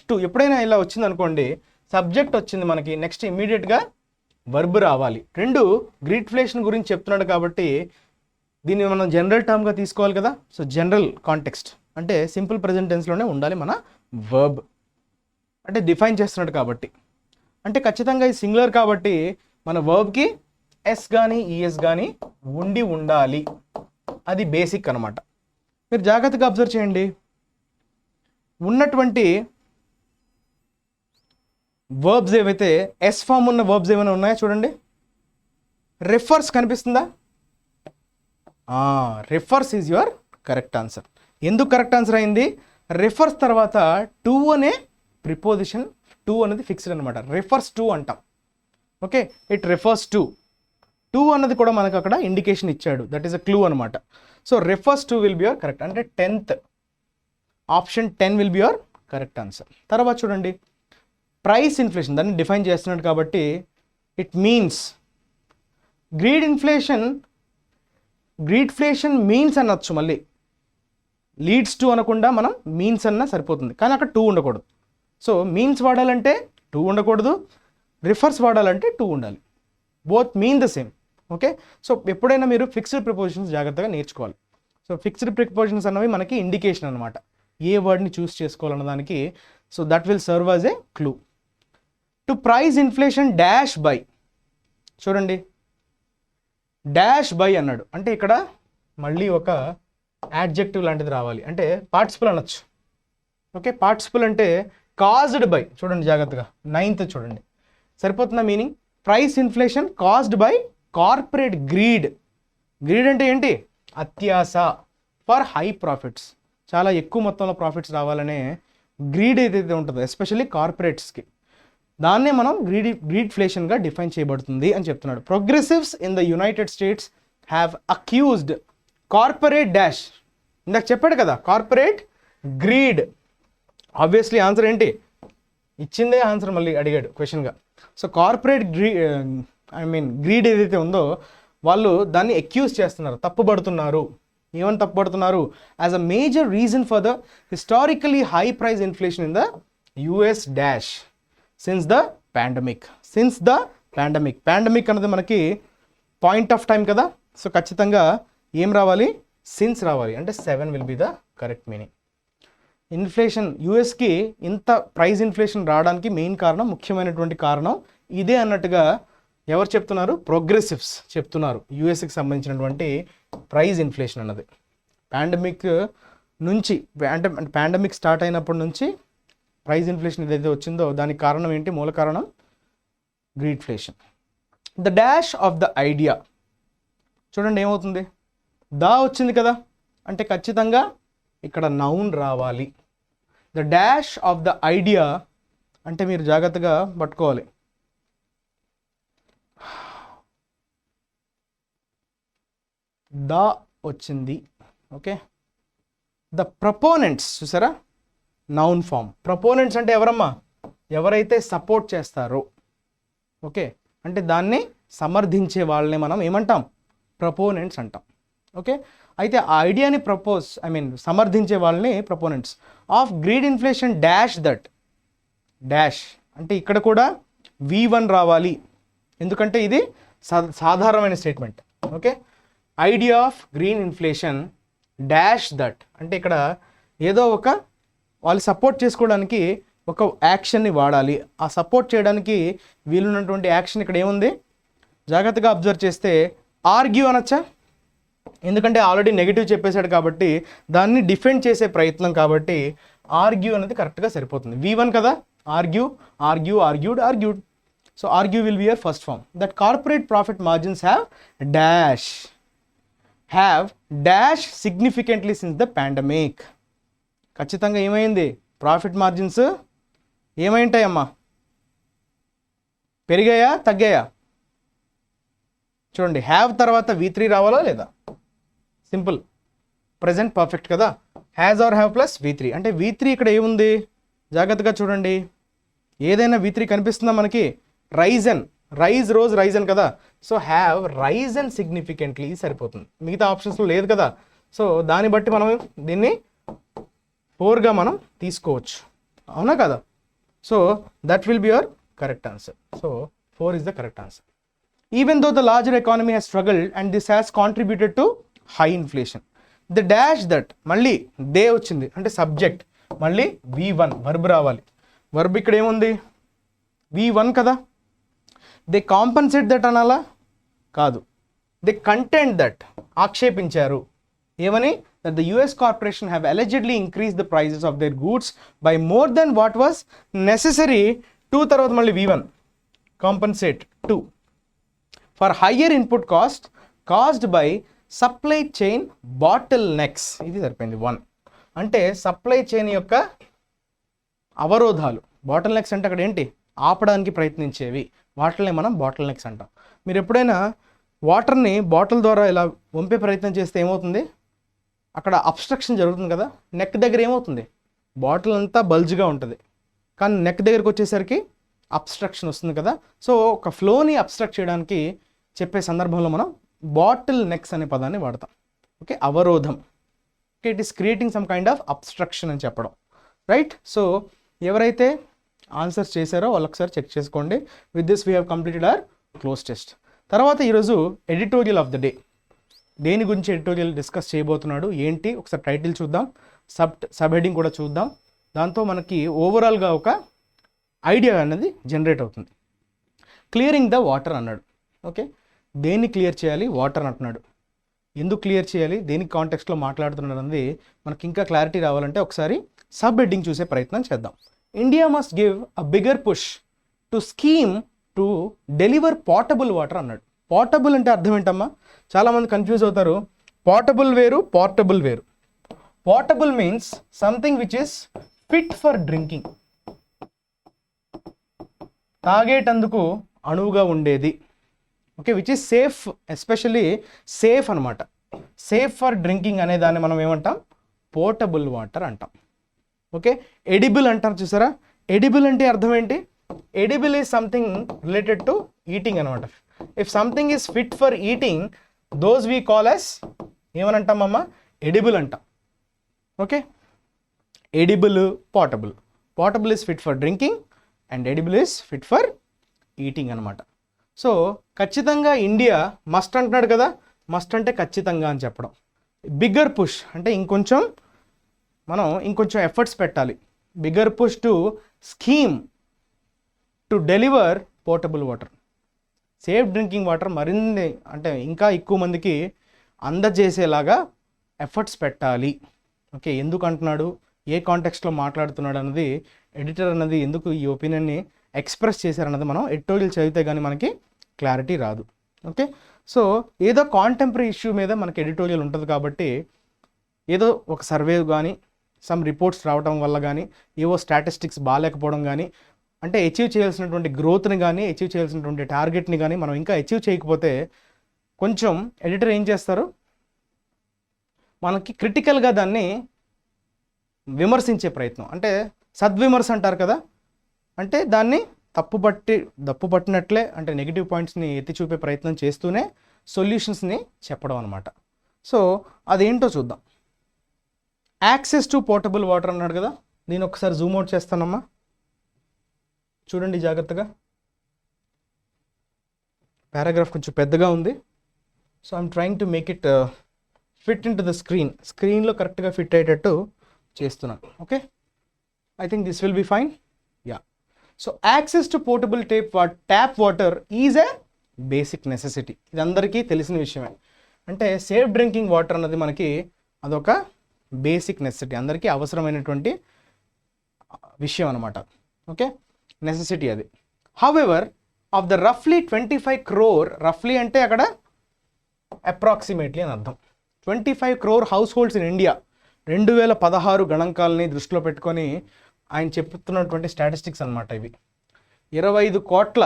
టు ఎప్పుడైనా ఇలా వచ్చింది అనుకోండి, సబ్జెక్ట్ వచ్చింది మనకి, నెక్స్ట్ ఇమీడియట్గా వర్బ్ రావాలి. రెండు గ్రీడ్ఫ్లేషన్ గురించి చెప్తున్నాడు కాబట్టి దీన్ని మనం జనరల్ టర్మ్గా తీసుకోవాలి కదా. సో జనరల్ కాంటెక్స్ట్ అంటే సింపుల్ ప్రెజెంట్ టెన్స్లోనే ఉండాలి మన వర్బ్, అంటే డిఫైన్ చేస్తున్నాడు కాబట్టి. అంటే ఖచ్చితంగా ఇది సింగులర్ కాబట్టి మన వర్బ్కి ఎస్ కానీ ఈఎస్ కానీ ఉండాలి, అది బేసిక్ అనమాట. మీరు జాగ్రత్తగా అబ్జర్వ్ చేయండి, ఉన్నటువంటి వర్బ్స్ ఏవైతే ఎస్ ఫామ్ ఉన్న వర్బ్స్ ఏమైనా ఉన్నాయో చూడండి. రిఫర్స్ కనిపిస్తుందా, refers is your correct answer. ఎందుకు కరెక్ట్ ఆన్సర్ అయింది, రిఫర్స్ తర్వాత టు అనే ప్రిపోజిషన్, టు అనేది ఫిక్స్డ్ అనమాట, రిఫర్స్ టు అంటాం, ఓకే. ఇట్ రిఫర్స్ టు అన్నది కూడా మనకు అక్కడ ఇండికేషన్ ఇచ్చాడు, దట్ ఈస్ అ క్లూ అనమాట. So refers to will be your correct, అంటే 10th option 10 will be your correct answer. తర్వాత చూడండి, ప్రైస్ ఇన్ఫ్లేషన్ దాన్ని డిఫైన్ చేస్తున్నాడు కాబట్టి ఇట్ మీన్స్ గ్రీడ్ఫ్లేషన్ మీన్స్ అనొచ్చు, మళ్ళీ లీడ్స్ టు అనకుండా మనం మీన్స్ అన్నా సరిపోతుంది, కానీ అక్కడ 2 ఉండకూడదు. సో మీన్స్ వాడాలంటే 2 ఉండకూడదు, రిఫర్స్ వాడాలంటే 2 ఉండాలి, both mean the same, okay. So ఎప్పుడైనా మీరు ఫిక్స్డ్ ప్రిపోజిషన్స్ జాగ్రత్తగా నేర్చుకోవాలి. సో ఫిక్స్డ్ ప్రిపోజిషన్స్ అన్నవి మనకి ఇండికేషన్ అనమాట, ఏ వర్డ్ని చూస్ చేసుకోవాలన్న దానికి. So that will serve as a clue. To price inflation dash by, చూడండి డాష్ బై అన్నాడు, అంటే ఇక్కడ మళ్ళీ ఒక యాడ్జెక్టివ్ లాంటిది రావాలి, అంటే పార్టిసిపల్ అనొచ్చు, ఓకే. పార్టిసిపల్ అంటే కాజ్డ్ బై, చూడండి జాగ్రత్తగా 9th చూడండి, సరిపోతుందా meaning. Price inflation caused by corporate greed అంటే ఏంటి, అత్యాస, ఫర్ హై ప్రాఫిట్స్, చాలా ఎక్కువ మొత్తంలో ప్రాఫిట్స్ రావాలనే గ్రీడ్ ఏదైతే ఉంటుందో ఎస్పెషల్లీ కార్పొరేట్స్కి, దాన్నే మనం గ్రీడ్ఫ్లేషన్గా డిఫైన్ చేయబడుతుంది అని చెప్తున్నాడు. Progressives in the United States have accused corporate dash, ఇందాక చెప్పాడు కదా కార్పొరేట్ గ్రీడ్. ఆబ్వియస్లీ ఆన్సర్ ఏంటి, ఇచ్చిందే ఆన్సర్ మళ్ళీ అడిగాడు క్వశ్చన్గా. సో కార్పొరేట్ గ్రీడ్ ఏదైతే ఉందో వాళ్ళు దాన్ని అక్యూజ్ చేస్తున్నారు, తప్పుపడుతున్నారు. ఏమని తప్పుపడుతున్నారు? As a major reason for the historically high price inflation in the US dash since the pandemic. Pandemic అన్నది మనకి పాయింట్ ఆఫ్ టైం కదా, సో ఖచ్చితంగా ఏం రావాలి, సిన్స్ రావాలి. అంటే 7 will be the correct meaning. Inflation యూఎస్కి ఇంత ప్రైస్ ఇన్ఫ్లేషన్ రావడానికి మెయిన్ కారణం, ముఖ్యమైనటువంటి కారణం ఇదే అన్నట్టుగా ఎవరు చెప్తున్నారు? ప్రోగ్రెసివ్స్ చెప్తున్నారు. యూఎస్కి సంబంధించినటువంటి ప్రైస్ ఇన్ఫ్లేషన్ అన్నది పాండమిక్ నుంచి, అంటే పాండమిక్ స్టార్ట్ అయినప్పటి నుంచి ప్రైస్ ఇన్ఫ్లేషన్ ఏదైతే వచ్చిందో దానికి కారణం ఏంటి? మూల కారణం greedflation. The dash of the idea, చూడండి ఏమవుతుంది, దా వచ్చింది కదా, అంటే ఖచ్చితంగా ఇక్కడ నౌన్ రావాలి. The dash of the idea అంటే మీరు జాగ్రత్తగా పట్టుకోవాలి. దా వచ్చింది, ఓకే. ద ప్రపోనెంట్స్ చూసారా, నౌన్ ఫామ్. ప్రపోనెంట్స్ అంటే ఎవరమ్మా? ఎవరైతే సపోర్ట్ చేస్తారో, ఓకే, అంటే దాన్ని సమర్థించే వాళ్ళని మనం ఏమంటాం? ప్రపోనెంట్స్ అంటాం, ఓకే. అయితే ఆ ఐడియాని సమర్థించే వాళ్ళని proponents of greed inflation dash that. Dash అంటే ఇక్కడ కూడా V1 రావాలి, ఎందుకంటే ఇది సాధారణమైన statement, okay. Idea of green inflation dash that అంటే ఇక్కడ ఏదో ఒక వాళ్ళు సపోర్ట్ చేసుకోవడానికి ఒక యాక్షన్ని వాడాలి. ఆ సపోర్ట్ చేయడానికి వీలున్నటువంటి యాక్షన్ ఇక్కడ ఏముంది? జాగ్రత్తగా అబ్జర్వ్ చేస్తే ఆర్గ్యూ అనొచ్చా? ఎందుకంటే ఆల్రెడీ నెగిటివ్ చెప్పేశాడు కాబట్టి దాన్ని డిఫెండ్ చేసే ప్రయత్నం, కాబట్టి ఆర్గ్యూ అనేది కరెక్ట్గా సరిపోతుంది. V1 కదా, argued. So argue will be your first form. That corporate profit margins have dash significantly since the pandemic. ఖచ్చితంగా ఏమైంది? ప్రాఫిట్ మార్జిన్స్ ఏమైంటాయమ్మా? పెరిగాయా, తగ్గాయా? చూడండి, హ్యావ్ తర్వాత V3 రావాలా లేదా? సింపుల్, ప్రజెంట్ పర్ఫెక్ట్ కదా. Has or have plus V3 అంటే V3 ఇక్కడ ఏముంది? జాగ్రత్తగా చూడండి, ఏదైనా V3 కనిపిస్తుందా మనకి? రైజన్ కదా. సో హ్యావ్ రైజన్ సిగ్నిఫికెంట్లీ సరిపోతుంది, మిగతా ఆప్షన్స్లో లేదు కదా. సో దాన్ని బట్టి మనం దీన్ని 4గా మనం తీసుకోవచ్చు, అవునా కదా? So that will be your correct answer. So 4 is the correct answer. Even though the larger economy has struggled and this has contributed to high inflation. The dash that మళ్ళీ దే వచ్చింది అంటే సబ్జెక్ట్, మళ్ళీ V1 verb రావాలి. Verb ఇక్కడ ఏముంది? V1 కదా. They compensate that అనాలా? కాదు. దే కంటెంట్ దట్, ఆక్షేపించారు. ఏమని? that the US corporation have allegedly increased the prices of their goods by more than what was necessary to తర్వాత మళ్ళీ V1 compensate to for higher input cost caused by supply chain bottlenecks. ఇది సరిపోయింది 1. అంటే supply chain యొక్క అవరోధాలు. Bottle next అంటే అక్కడ ఏంటి? ఆపడానికి ప్రయత్నించేవి, వాటిని మనం బాటిల్ నెక్స్ అంటాం. మీరు ఎప్పుడైనా వాటర్ని బాటిల్ ద్వారా ఇలా వంపే ప్రయత్నం చేస్తే ఏమవుతుంది? అక్కడ అబ్స్ట్రక్షన్ జరుగుతుంది కదా. నెక్ దగ్గర ఏమవుతుంది? బాటిల్ అంతా బల్జ్గా ఉంటుంది, కానీ నెక్ దగ్గరికి వచ్చేసరికి అబ్స్ట్రక్షన్ వస్తుంది కదా. సో ఒక ఫ్లోని అబ్స్ట్రక్ట్ చేయడానికి చెప్పే సందర్భంలో మనం బాటిల్ నెక్స్ అనే పదాన్ని వాడతాం, ఓకే. అవరోధం, okay. It is creating some kind of abstraction అని చెప్పడం, రైట్. సో ఎవరైతే ఆన్సర్స్ చేశారో వాళ్ళు ఒకసారి చెక్ చేసుకోండి. With this we have completed hour cloze test. తర్వాత ఈరోజు ఎడిటోరియల్ ఆఫ్ ద డే. దేని గురించి ఎడిటోరియల్ డిస్కస్ చేయబోతున్నాడు ఏంటి ఒకసారి టైటిల్ చూద్దాం, సబ్ హెడింగ్ కూడా చూద్దాం. దాంతో మనకి ఓవరాల్గా ఒక ఐడియా అనేది జనరేట్ అవుతుంది. క్లియరింగ్ ద వాటర్ అన్నాడు, ఓకే. దేన్ని క్లియర్ చేయాలి? వాటర్ అంటున్నాడు. ఎందుకు క్లియర్ చేయాలి, దేనికి కాంటెక్స్ట్లో మాట్లాడుతున్నాడు అనేది మనకి ఇంకా క్లారిటీ రావాలంటే ఒకసారి సబ్ హెడ్డింగ్ చూసే ప్రయత్నం చేద్దాం. India must give a bigger push to scheme to deliver portable water అన్నాడు. పోర్టబుల్ అంటే అర్థం ఏంటమ్మా? చాలామంది కన్ఫ్యూజ్ అవుతారు. పోర్టబుల్ వేరు, పోర్టబుల్ వేరు. Portable means something which is fit for drinking, తాగేటందుకు అనువుగా ఉండేది. Okay, which is safe, especially safe అనమాట. సేఫ్ ఫర్ డ్రింకింగ్ అనే దాన్ని మనం ఏమంటాం, పోర్టబుల్ వాటర్ అంటాం. ఓకే, ఎడిబుల్ అంటారు చూసారా. ఎడిబుల్ అంటే అర్థం ఏంటి? Edible is something related to eating అనమాట. If something is fit for eating, those we call as ఏమని అంటామమ్మా, ఎడిబుల్ అంటాం. Okay, edible, portable. Portable is fit for drinking and edible is fit for eating అనమాట. So ఖచ్చితంగా India must అంటున్నాడు కదా, must అంటే ఖచ్చితంగా అని చెప్పడం. బిగ్గర్ పుష్ అంటే ఇంకొంచెం ఎఫర్ట్స్ పెట్టాలి. Bigger push to scheme to deliver portable water, safe drinking water మరిన్ని అంటే ఇంకా ఎక్కువ మందికి అందజేసేలాగా ఎఫర్ట్స్ పెట్టాలి. ఓకే, ఎందుకు అంటున్నాడు, ఏ కాంటెక్స్ట్లో మాట్లాడుతున్నాడు అన్నది, ఎడిటర్ అన్నది ఎందుకు ఈ ఒపీనియన్ని ఎక్స్ప్రెస్ చేశారన్నది మనం ఎడిటోరియల్ చదివితే కానీ మనకి క్లారిటీ రాదు. ఓకే, సో ఏదో కాంటెంపరీ ఇష్యూ మీద మనకి ఎడిటోరియల్ ఉంటుంది కాబట్టి ఏదో ఒక సర్వే కానీ సమ్ రిపోర్ట్స్ రావడం వల్ల కానీ ఏవో స్టాటిస్టిక్స్ బాగాలేకపోవడం కానీ, అంటే అచీవ్ చేయాల్సినటువంటి గ్రోత్ని కానీ అచీవ్ చేయాల్సినటువంటి టార్గెట్ని కానీ మనం ఇంకా అచీవ్ చేయకపోతే కొంచెం ఎడిటర్ ఏం చేస్తారు, మనకి క్రిటికల్గా దాన్ని విమర్శించే ప్రయత్నం, అంటే సద్విమర్శ అంటారు కదా, అంటే దాన్ని తప్పు పట్టినట్లే, అంటే నెగిటివ్ పాయింట్స్ని ఎత్తి చూపే ప్రయత్నం చేస్తూనే సొల్యూషన్స్ని చెప్పడం అనమాట. సో అదేంటో చూద్దాం. యాక్సెస్ టు పోర్టబుల్ వాటర్ అన్నాడు కదా, నేను ఒకసారి జూమ్ అవుట్ చేస్తానమ్మా, చూడండి జాగ్రత్తగా. పారాగ్రాఫ్ కొంచెం పెద్దగా ఉంది. So I'm trying to make it fit in to the స్క్రీన్లో కరెక్ట్గా ఫిట్ అయ్యేటట్టు చేస్తున్నాను. Okay, I think this will be fine. Yeah, so access to portable tap water is a basic necessity. ఇది అందరికీ తెలిసిన విషయమే. అంటే సేఫ్ డ్రింకింగ్ వాటర్ అన్నది మనకి అదొక బేసిక్ నెసెసిటీ, అందరికీ అవసరమైనటువంటి విషయం అనమాట. ఓకే, నెసెసిటీ అది. హౌఎవర్ ఆఫ్ ద రఫ్లీ 25 crore, రఫ్లీ అంటే అక్కడ అప్రాక్సిమేట్లీ అని అర్థం, 25 crore house holds in India, 2016 గణాంకాలని దృష్టిలో పెట్టుకొని ఆయన చెప్తున్నటువంటి స్టాటిస్టిక్స్ అనమాట ఇవి. 25 కోట్ల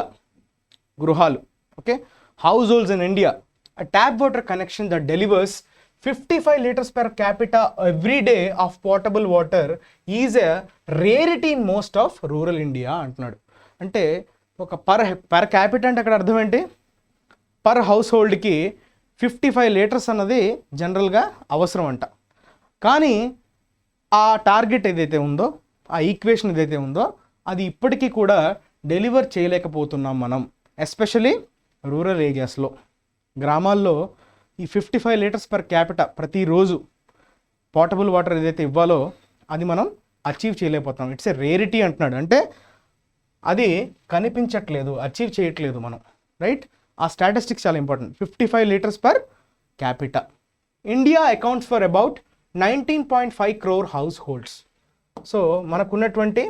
గృహాలు, okay, house holds in India, a tap water connection that delivers 55 liters per capita every day of potable water is a rarity in most of rural India అంటున్నాడు. అంటే ఒక పర్ క్యాపిటా అంటే అక్కడ అర్థం ఏంటి, పర్ హౌస్ హోల్డ్కి 55 లీటర్స్ అన్నది జనరల్గా అవసరం అంట. కానీ ఆ టార్గెట్ ఏదైతే ఉందో, ఆ ఈక్వేషన్ ఏదైతే ఉందో, అది ఇప్పటికీ కూడా డెలివర్ చేయలేకపోతున్నాం మనం, ఎస్పెషలీ రూరల్ ఏరియాస్లో. గ్రామాల్లో ఈ 55 లీటర్స్ పర్ క్యాపిటా ప్రతిరోజు పోర్టబుల్ వాటర్ ఏదైతే ఇవ్వాలో అది మనం అచీవ్ చేయలేకపోతున్నాం. ఇట్స్ ఏ రేరిటీ అంటున్నాడు, అంటే అది కనిపించట్లేదు, అచీవ్ చేయట్లేదు మనం, రైట్. ఆ స్టాటిస్టిక్స్ చాలా important. 55 litres per capita. India accounts for about 19.5 crore house holds. So మనకున్నటువంటి,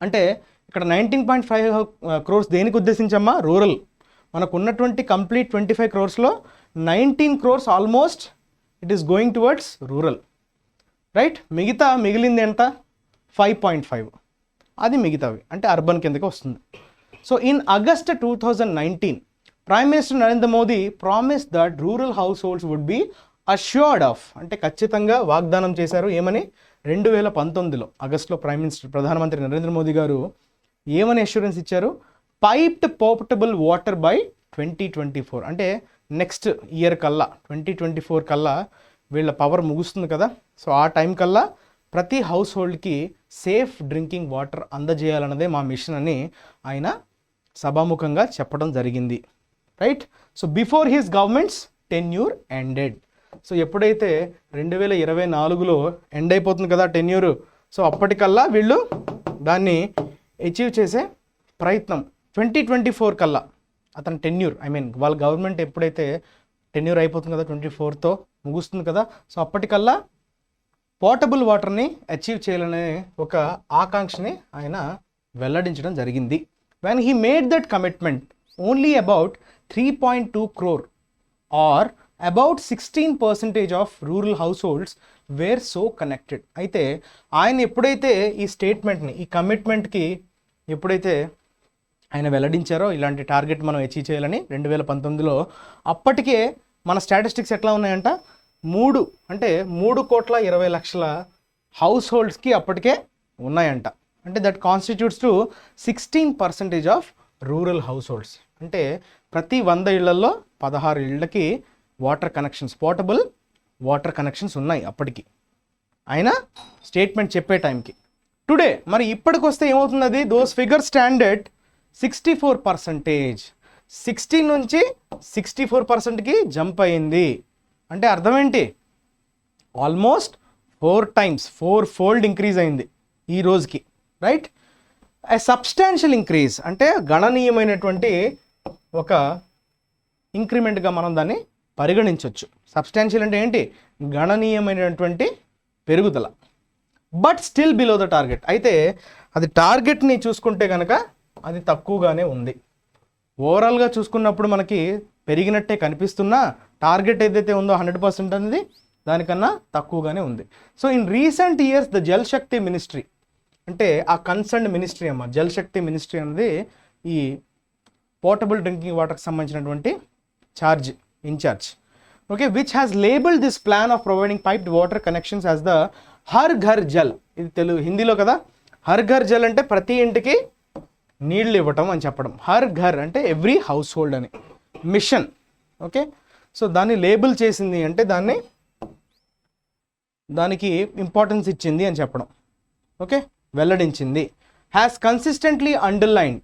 అంటే ఇక్కడ 19.5 crores దేనికి ఉద్దేశించమ్మా, రూరల్. మనకు ఉన్నటువంటి complete 25 crores 19 crores almost it is going towards rural, right. మిగిలింది ఎంత, 5.5, అది మిగతావి అంటే అర్బన్ కిందకి వస్తుంది. So in August 2019 prime minister Narendra Modi promise that rural households would be assured of, అంటే ఖచ్చితంగా వాగ్దానం చేశారు. ఏమని, 2019లో ఆగస్టులో ప్రధానమంత్రి నరేంద్ర మోదీ గారు ఏమని అష్యూరెన్స్ ఇచ్చారు, పైప్డ్ పోర్టబుల్ వాటర్ బై 2024, అంటే నెక్స్ట్ ఇయర్ కల్లా 2024 కల్లా వీళ్ళ పవర్ ముగుస్తుంది కదా. సో ఆ టైం కల్లా ప్రతి హౌస్ హోల్డ్కి సేఫ్ డ్రింకింగ్ వాటర్ అందజేయాలన్నదే మా మిషన్ అని ఆయన సభాముఖంగా చెప్పడం జరిగింది, right. So before his governments tenure ended. So ఎప్పుడైతే 2024లో ఎండ్ అయిపోతుంది కదా టెన్యూర్, సో అప్పటికల్లా వీళ్ళు దాన్ని అచీవ్ చేసే ప్రయత్నం 2024 కల్లా అతని టెన్యూర్, వాళ్ళ గవర్నమెంట్ ఎప్పుడైతే టెన్యూర్ అయిపోతుంది కదా 24తో ముగుస్తుంది కదా, సో అప్పటికల్లా పోర్టబుల్ వాటర్ని అచీవ్ చేయాలనే ఒక ఆకాంక్షని ఆయన వెల్లడించడం జరిగింది. When he made that commitment only about 3.2 crore or about 16% of rural households were so connected. అయితే ఆయన ఎప్పుడైతే ఈ స్టేట్మెంట్ని, ఈ కమిట్మెంట్కి ఎప్పుడైతే ఆయన వెల్లడించారో ఇలాంటి టార్గెట్ మనం అచీవ్ చేయాలని 2019లో, అప్పటికే మన స్టాటిస్టిక్స్ ఎట్లా ఉన్నాయంట, 3,20,00,000 హౌస్ హోల్డ్స్కి అప్పటికే ఉన్నాయంట. అంటే that constitutes to 16% of rural house holds. అంటే ప్రతి 100 ఇళ్లలో 16 ఇళ్ళకి water connections, portable water connections ఉన్నాయి అప్పటికి ఆయన స్టేట్మెంట్ చెప్పే టైంకి. టుడే మరి ఇప్పటికి వస్తే ఏమవుతుంది, అది దోస్ ఫిగర్ స్టాండర్డ్ 64%. 16 నుంచి 64%కి జంప్ అయింది. అంటే అర్థం ఏంటి, ఆల్మోస్ట్ 4 times, 4-fold ఇంక్రీజ్ అయింది ఈ రోజుకి, రైట్. ఏ సబ్స్టాన్షియల్ ఇంక్రీజ్ అంటే గణనీయమైనటువంటి ఒక ఇంక్రిమెంట్గా మనం దాన్ని పరిగణించవచ్చు. సబ్స్టాన్షియల్ అంటే ఏంటి, గణనీయమైనటువంటి పెరుగుదల. But still below the target. అయితే అది టార్గెట్ని చూసుకుంటే కనుక అది తక్కువగానే ఉంది. ఓవరాల్గా చూసుకున్నప్పుడు మనకి పెరిగినట్టే కనిపిస్తున్నా టార్గెట్ ఏదైతే ఉందో 100% అనేది దానికన్నా తక్కువగానే ఉంది. So in recent years the Jal Shakti ministry, అంటే ఆ కన్సర్న్ మినిస్ట్రీ అమ్మ, జల్ శక్తి మినిస్ట్రీ అనేది ఈ పోర్టబుల్ డ్రింకింగ్ వాటర్కి సంబంధించినటువంటి in charge, okay, which has labelled this plan of providing piped water connections as the Har Ghar Jal. ఇది హిందీలో కదా, హర్ ఘర్ జల్ అంటే ప్రతి ఇంటికి నీళ్ళు ఇవ్వటం అని చెప్పడం. హర్ ఘర్ అంటే ఎవ్రీ హౌస్ హోల్డ్ అని మిషన్, ఓకే. సో దాన్ని లేబుల్ చేసింది అంటే దానికి ఇంపార్టెన్స్ ఇచ్చింది అని చెప్పడం, ఓకే, వెల్లడించింది. హ్యాస్ కన్సిస్టెంట్లీ అండర్లైన్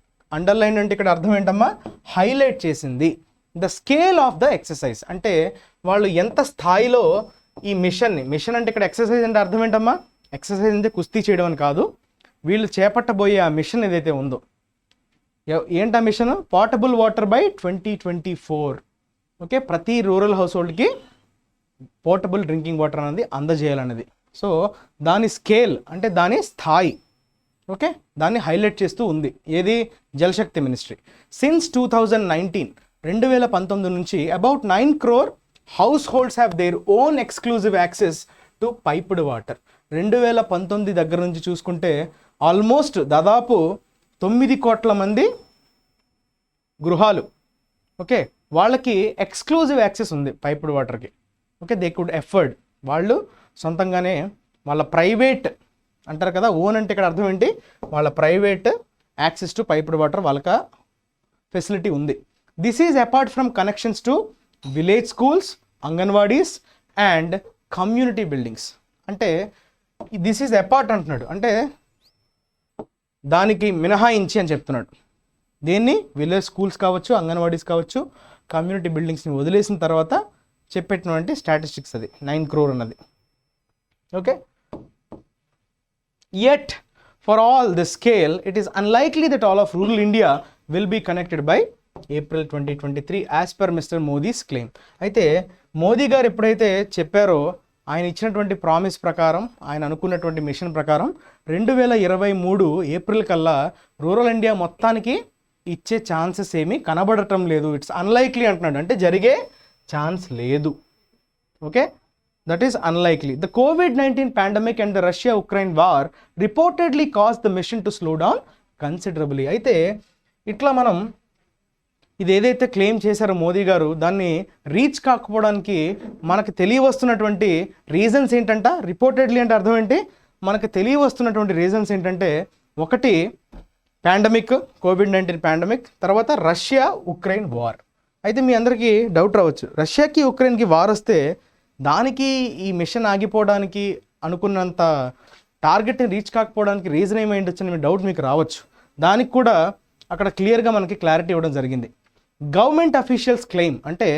అంటే ఇక్కడ అర్థం ఏంటమ్మా, హైలైట్ చేసింది the scale of the exercise. అంటే వాళ్ళు ఎంత స్థాయిలో ఈ మిషన్ అంటే ఇక్కడ ఎక్సర్సైజ్ అంటే అర్థం ఏంటమ్మా, ఎక్సర్సైజ్ అంటే కుస్తీ చేయడం అని కాదు, వీళ్ళు చేపట్టబోయే ఆ మిషన్ ఏదైతే ఉందో, ఏంటి ఆ mission, portable water by 2024, okay, ప్రతి రూరల్ హౌస్ హోల్డ్కి పోర్టబుల్ డ్రింకింగ్ వాటర్ అనేది అందజేయాలనేది. సో దాని స్కేల్ అంటే దాని స్థాయి, ఓకే, దాన్ని హైలైట్ చేస్తూ ఉంది ఏది, జలశక్తి మినిస్ట్రీ. సిన్స్ 2019 నుంచి about 9 crore house holds have their own exclusive access to piped water. 2019 దగ్గర నుంచి చూసుకుంటే ఆల్మోస్ట్ దాదాపు 9 కోట్ల మంది గృహాలు, ఓకే, వాళ్ళకి ఎక్స్క్లూజివ్ యాక్సెస్ ఉంది పైప్డ్ వాటర్కి, ఓకే. దే కుడ్ ఎఫర్డ్, వాళ్ళు సొంతంగానే వాళ్ళ ప్రైవేట్ అంటారు కదా, ఓన్ అంటే ఇక్కడ అర్థం ఏంటి, వాళ్ళ private access to piped water వాళ్ళకి ఫెసిలిటీ ఉంది. This is apart from connections to village schools, anganwadis and community buildings. అంటే దిస్ ఈజ్ అపార్ట్ అంటున్నాడు, అంటే దానికి మినహాయించి అని చెప్తున్నాడు. దీన్ని విలేజ్ స్కూల్స్ కావచ్చు, అంగన్వాడీస్ కావచ్చు, కమ్యూనిటీ బిల్డింగ్స్ని వదిలేసిన తర్వాత చెప్పేటువంటి స్టాటిస్టిక్స్ అది 9 crore అన్నది, okay. Yet, for all the scale, it is unlikely that all of rural India will be connected by April 2023 as per Mr. Modi's claim. అయితే మోదీ గారు ఎప్పుడైతే చెప్పారో, ఆయన ఇచ్చినటువంటి ప్రామిస్ ప్రకారం, ఆయన అనుకున్నటువంటి మిషన్ ప్రకారం 2023 ఏప్రిల్ కల్లా రూరల్ ఇండియా మొత్తానికి ఇచ్చే ఛాన్సెస్ ఏమీ కనబడటం లేదు. ఇట్స్ అన్లైక్లీ అంటున్నాడు, అంటే జరిగే ఛాన్స్ లేదు, okay. That is unlikely. The COVID-19 pandemic and the Russia-Ukraine war reportedly caused the mission to slow down considerably. అయితే ఇట్లా మనం ఇది ఏదైతే క్లెయిమ్ చేశారో మోదీ గారు, దాన్ని రీచ్ కాకపోవడానికి మనకు తెలియవస్తున్నటువంటి రీజన్స్ ఏంటంట, రిపోర్టెడ్లీ అంటే అర్థం ఏంటి, మనకు తెలియవస్తున్నటువంటి రీజన్స్ ఏంటంటే, ఒకటి పాండమిక్, COVID-19 పాండమిక్, తర్వాత రష్యా ఉక్రెయిన్ వార్. అయితే మీ అందరికీ డౌట్ రావచ్చు, రష్యాకి ఉక్రెయిన్కి వార్ వస్తే దానికి ఈ మిషన్ ఆగిపోవడానికి, అనుకున్నంత టార్గెట్ని రీచ్ కాకపోవడానికి రీజన్ ఏమైండొచ్చు అని మీ డౌట్ మీకు రావచ్చు. దానికి కూడా అక్కడ క్లియర్గా మనకి క్లారిటీ ఇవ్వడం జరిగింది. గవర్నమెంట్ అఫీషియల్స్ క్లెయిమ్ అంటే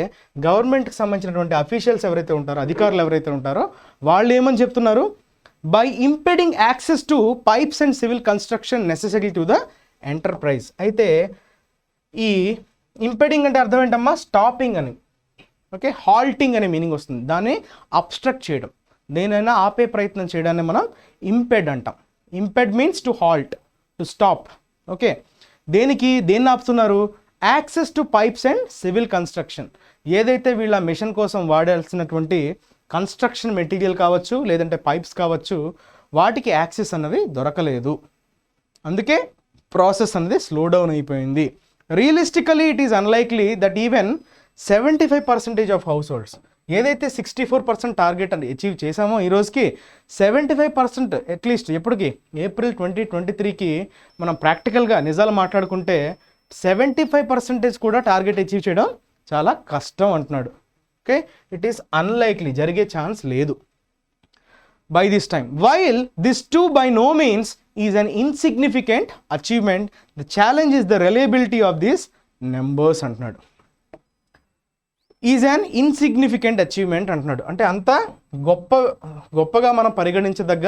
గవర్నమెంట్కి సంబంధించినటువంటి అఫీషియల్స్ ఎవరైతే ఉంటారో, అధికారులు ఎవరైతే ఉంటారో వాళ్ళు ఏమని చెప్తున్నారు, by impeding access to pipes and civil construction necessary to the enterprise. అయితే ఈ ఇంపెడింగ్ అంటే అర్థం ఏంటమ్మా, స్టాపింగ్ అని, ఓకే, హాల్టింగ్ అనే మీనింగ్ వస్తుంది. దాన్ని అబ్స్ట్రక్ట్ చేయడం, దేనైనా ఆపే ప్రయత్నం చేయడాన్ని మనం ఇంపెడ్ అంటాం. Impede means to halt, to stop, okay. దేన్ని ఆపుతున్నారు, access to pipes and civil construction. ఏదైతే వీళ్ళ మిషన్ కోసం వాడాల్సినటువంటి కన్స్ట్రక్షన్ మెటీరియల్ కావచ్చు, లేదంటే పైప్స్ కావచ్చు, వాటికి యాక్సెస్ అన్నది దొరకలేదు. అందుకే ప్రాసెస్ అనేది స్లో డౌన్ అయిపోయింది. Realistically it is unlikely that even 75% of households, ఏదైతే 64% టార్గెట్ అని అచీవ్ చేసామో ఈ రోజుకి 75% అట్లీస్ట్ ఎప్పటికి ఏప్రిల్ 2023కి మనం ప్రాక్టికల్గా నిజాలు మాట్లాడుకుంటే 75% కూడా టార్గెట్ అచీవ్ చేయడం చాలా కష్టం అంటున్నాడు. ఓకే, ఇట్ ఈస్ అన్లైక్లీ, జరిగే ఛాన్స్ లేదు by this time. While this too by no means is an insignificant achievement, the challenge is the reliability of these numbers అంటున్నాడు. ఈజ్ అన్ ఇన్సిగ్నిఫికెంట్ అచీవ్మెంట్ అంటున్నాడు. అంటే అంత గొప్పగా మనం పరిగణించదగ్గ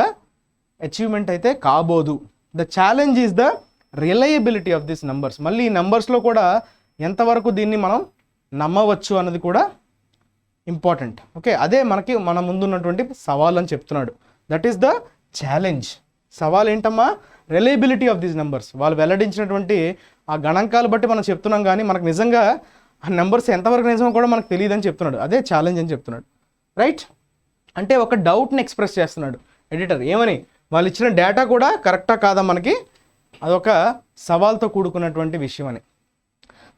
అచీవ్మెంట్ అయితే కాబోదు. The challenge is the reliability of this numbers. మళ్ళీ ఈ నంబర్స్లో కూడా ఎంతవరకు దీన్ని మనం నమ్మవచ్చు అన్నది కూడా ఇంపార్టెంట్. ఓకే, అదే మన ముందున్నటువంటి సవాల్ అని చెప్తున్నాడు. That is the challenge. సవాల్ ఏంటమ్మా? Reliability of these numbers. వాళ్ళు వెల్లడించినటువంటి ఆ గణాంకాలు బట్టి మనం చెప్తున్నాం, కానీ మనకు నిజంగా ఆ నెంబర్స్ ఎంతవరకు నిజమో కూడా మనకు తెలియదు అని చెప్తున్నాడు. అదే ఛాలెంజ్ అని చెప్తున్నాడు. రైట్, అంటే ఒక డౌట్ని ఎక్స్ప్రెస్ చేస్తున్నాడు ఎడిటర్. ఏమని? వాళ్ళు ఇచ్చిన డేటా కూడా కరెక్టా కాదా, మనకి అదొక సవాల్తో కూడుకున్నటువంటి విషయం అని.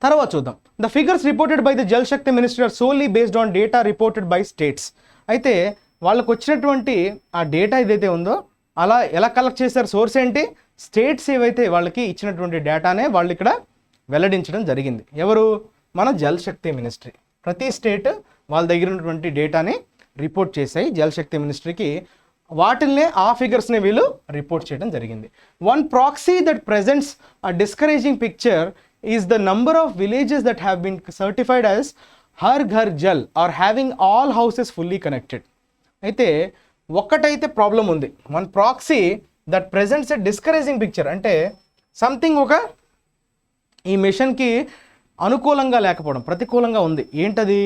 తర్వాత చూద్దాం. The figures reported by the Jal Shakti ministry are solely based on data reported by states. అయితే వాళ్ళకు వచ్చినటువంటి ఆ డేటా ఏదైతే ఉందో అలా ఎలా కలెక్ట్ చేశారు? సోర్స్ ఏంటి? స్టేట్స్ ఏవైతే వాళ్ళకి ఇచ్చినటువంటి డేటానే వాళ్ళు ఇక్కడ వెల్లడించడం జరిగింది. ఎవరు? మన జల్ శక్తి మినిస్ట్రీ. ప్రతి స్టేట్ వాళ్ళ దగ్గర ఉన్నటువంటి డేటాని రిపోర్ట్ చేశాయి జల్ శక్తి మినిస్ట్రీకి. వాటిల్నే ఆ ఫిగర్స్ని వీళ్ళు రిపోర్ట్ చేయడం జరిగింది. One proxy that presents a discouraging picture is the number of villages that have been certified as Har Ghar Jal or having all houses fully connected. అయితే ఒక్కటైతే ప్రాబ్లం ఉంది. One proxy that presents a discouraging picture, అంటే something ఒక ఈ మిషన్కి అనుకూలంగా లేకపోవడం, ప్రతికూలంగా ఉంది. ఏంటది?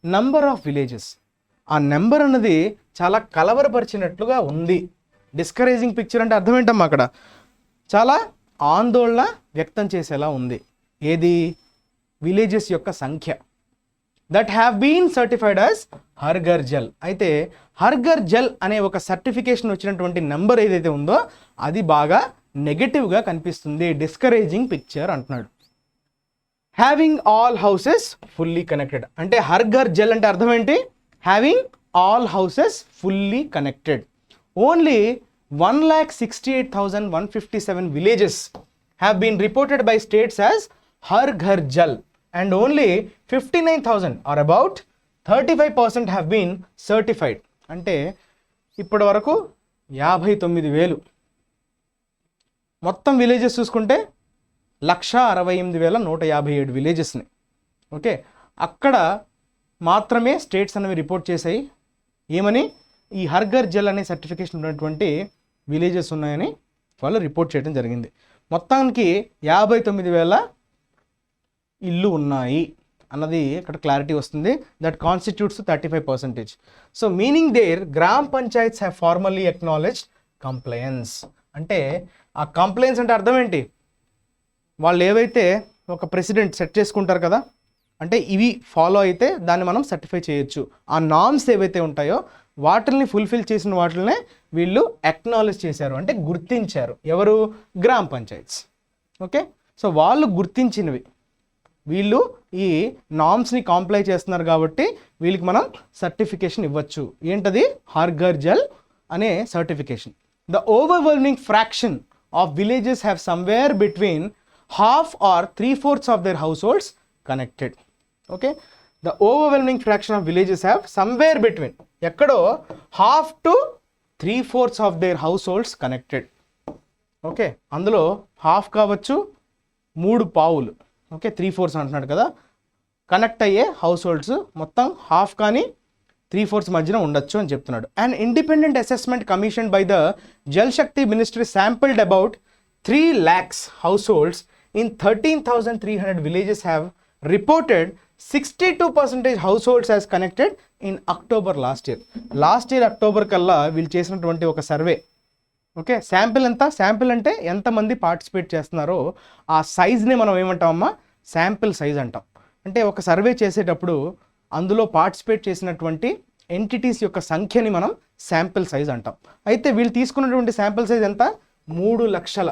Number of villages. ఆ నెంబర్ అన్నది చాలా కలవరపరిచినట్లుగా ఉంది. డిస్కరేజింగ్ పిక్చర్ అంటే అర్థం ఏంటమ్మా? అక్కడ చాలా ఆందోళన వ్యక్తం చేసేలా ఉంది. ఏది? విలేజెస్ యొక్క సంఖ్య. That have been certified as Har Ghar Jal. అయితే హర్ ఘర్ జల్ అనే ఒక సర్టిఫికేషన్ వచ్చినటువంటి నెంబర్ ఏదైతే ఉందో అది బాగా నెగటివ్గా కనిపిస్తుంది. డిస్కరేజింగ్ పిక్చర్ అంటున్నాడు. Having all houses fully connected అంటే హర్ ఘర్ జల్ అంటే అర్థం ఏంటి? Having all houses fully connected. Only 1,68,157 villages have been reported by states as Har Ghar Jal and only 59,000 or about 35% have been certified. అంటే ఇప్పటి వరకు 59,000 మొత్తం villages చూసుకుంటే 168,157 విలేజెస్ని. ఓకే, అక్కడ మాత్రమే స్టేట్స్ అనేవి రిపోర్ట్ చేశాయి. ఏమని? ఈ హర్ ఘర్ జల్ అనే సర్టిఫికేషన్ ఉన్నటువంటి విలేజెస్ ఉన్నాయని వాళ్ళు రిపోర్ట్ చేయడం జరిగింది. మొత్తానికి 59,000 ఇల్లు ఉన్నాయి అన్నది ఇక్కడ క్లారిటీ వస్తుంది. That constitutes 35%. So meaning their gram panchayats have formally acknowledged compliance. అంటే ఆ కంప్లయన్స్ అంటే అర్థం ఏంటి? వాళ్ళు ఏవైతే ఒక ప్రెసిడెంట్ సెట్ చేసుకుంటారు కదా, అంటే ఇవి ఫాలో అయితే దాన్ని మనం సర్టిఫై చేయొచ్చు. ఆ నామ్స్ ఏవైతే ఉంటాయో వాటిల్ని ఫుల్ఫిల్ చేసిన వాటిల్నే వీళ్ళు అక్నాలెడ్జ్ చేశారు, అంటే గుర్తించారు. ఎవరు? గ్రామ్ పంచాయత్స్. ఓకే, సో వాళ్ళు గుర్తించినవి, వీళ్ళు ఈ నామ్స్ని కాంప్లై చేస్తున్నారు కాబట్టి వీళ్ళకి మనం సర్టిఫికేషన్ ఇవ్వచ్చు. ఏంటది? హర్ ఘర్ జల్ అనే certification. The overwhelming fraction of villages have somewhere between half or 3/4 of their house holds connected. Okay, the overwhelming fraction of villages have somewhere between ఎక్కడో 1/2 to 3/4 of their house holds connected. Okay, అందులో half కావచ్చు, 3/4. Okay, 3/4 అంటున్నాడు కదా, connect అయ్యే house holds మొత్తం half కానీ 3/4 మధ్యన ఉండొచ్చు అని చెప్తున్నాడు. And independent assessment commission by the Jal Shakti ministry sampled about 3 lakhs households in 13,300 villages have reported 62% households as connected in October last year. Last year October కల్లా వీళ్ళు చేసినటువంటి ఒక సర్వే. ఓకే, శాంపిల్ ఎంత? శాంపిల్ అంటే ఎంతమంది పార్టిసిపేట్ చేస్తున్నారో ఆ సైజ్ని మనం ఏమంటామమ్మా? శాంపిల్ సైజ్ అంటాం. అంటే ఒక సర్వే చేసేటప్పుడు అందులో పార్టిసిపేట్ చేసినటువంటి ఎంటిటీస్ యొక్క సంఖ్యని మనం శాంపిల్ సైజ్ అంటాం. అయితే వీళ్ళు తీసుకున్నటువంటి శాంపిల్ సైజ్ ఎంత? 3 లక్షల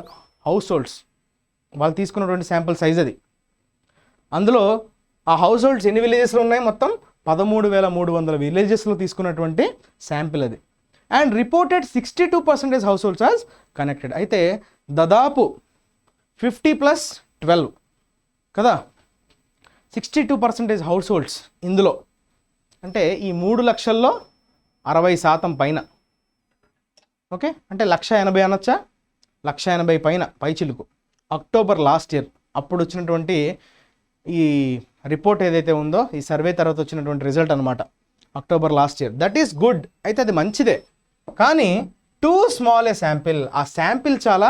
హౌస్ హోల్డ్స్ వాళ్ళు తీసుకున్నటువంటి శాంపిల్ సైజ్ అది. అందులో ఆ హౌస్ హోల్డ్స్ ఎన్ని విలేజెస్లో ఉన్నాయి? మొత్తం 13,300 విలేజెస్లో తీసుకున్నటువంటి శాంపిల్ అది. And reported 62% house holds as connected. అయితే దాదాపు 50+12 కదా, 62% హౌస్ హోల్డ్స్ ఇందులో. అంటే ఈ 3 లక్షల్లో 60% పైన. ఓకే, అంటే 1,80,000 అనొచ్చా? 1,80,000 పైన పైచిలుకు. అక్టోబర్ లాస్ట్ ఇయర్ అప్పుడు వచ్చినటువంటి ఈ రిపోర్ట్ ఏదైతే ఉందో, ఈ సర్వే తర్వాత వచ్చినటువంటి రిజల్ట్ అనమాట, October last year. That is good. అయితే అది మంచిదే, కానీ టూ స్మాల్ ఏ శాంపిల్. ఆ శాంపిల్ చాలా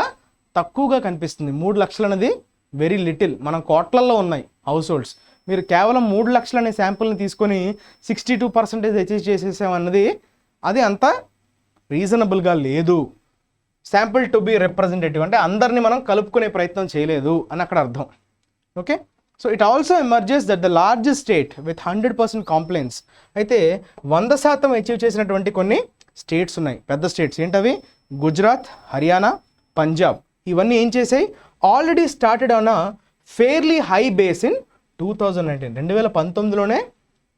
తక్కువగా కనిపిస్తుంది. 3 లక్షలు అనేది వెరీ లిటిల్. మనం కోట్లల్లో ఉన్నాయి హౌస్ హోల్డ్స్. మీరు కేవలం 3 లక్షలు అనే శాంపిల్ని తీసుకొని 62% అచీవ్ చేసేసామన్నది అది అంత రీజనబుల్గా లేదు. శాంపిల్ టు బి రిప్రజెంటేటివ్ అంటే అందరినీ మనం కలుపుకునే ప్రయత్నం చేయలేదు అని అక్కడ అర్థం. Okay, so it also emerges that the largest state with 100% compliance. అయితే 100% అచీవ్ చేసినటువంటి కొన్ని స్టేట్స్ ఉన్నాయి, పెద్ద స్టేట్స్. ఏంటవి? గుజరాత్, హర్యానా, పంజాబ్. ఇవన్నీ ఏం చేసాయి? Already started on a fairly high base in 2019. 2019లోనే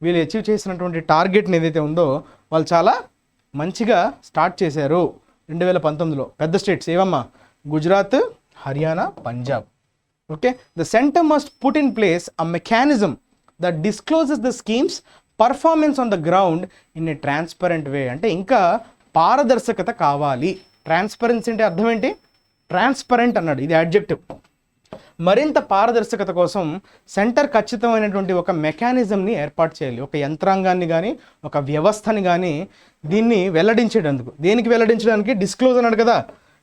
వీళ్ళు అచీవ్ చేసినటువంటి టార్గెట్ని ఏదైతే ఉందో వాళ్ళు చాలా మంచిగా స్టార్ట్ చేశారు 2019లో. పెద్ద స్టేట్స్ ఏవమ్మా? Gujarat, Haryana, Punjab. Okay, the centre must put in place a mechanism that discloses the schemes performance on the ground in a transparent way. అంటే ఇంకా పారదర్శకత కావాలి. ట్రాన్స్పరెన్సీ అంటే అర్థం ఏంటి? ట్రాన్స్పరెంట్ అన్నాడు, ఇది అడ్జెక్టివ్. మరింత పారదర్శకత కోసం సెంటర్ ఖచ్చితమైనటువంటి ఒక మెకానిజంని ఏర్పాటు చేయాలి. ఒక యంత్రాంగాన్ని కానీ ఒక వ్యవస్థని కానీ దీన్ని వెల్లడించేటందుకు. దేనికి వెల్లడించడానికి? డిస్క్లోజ్ అన్నాడు కదా.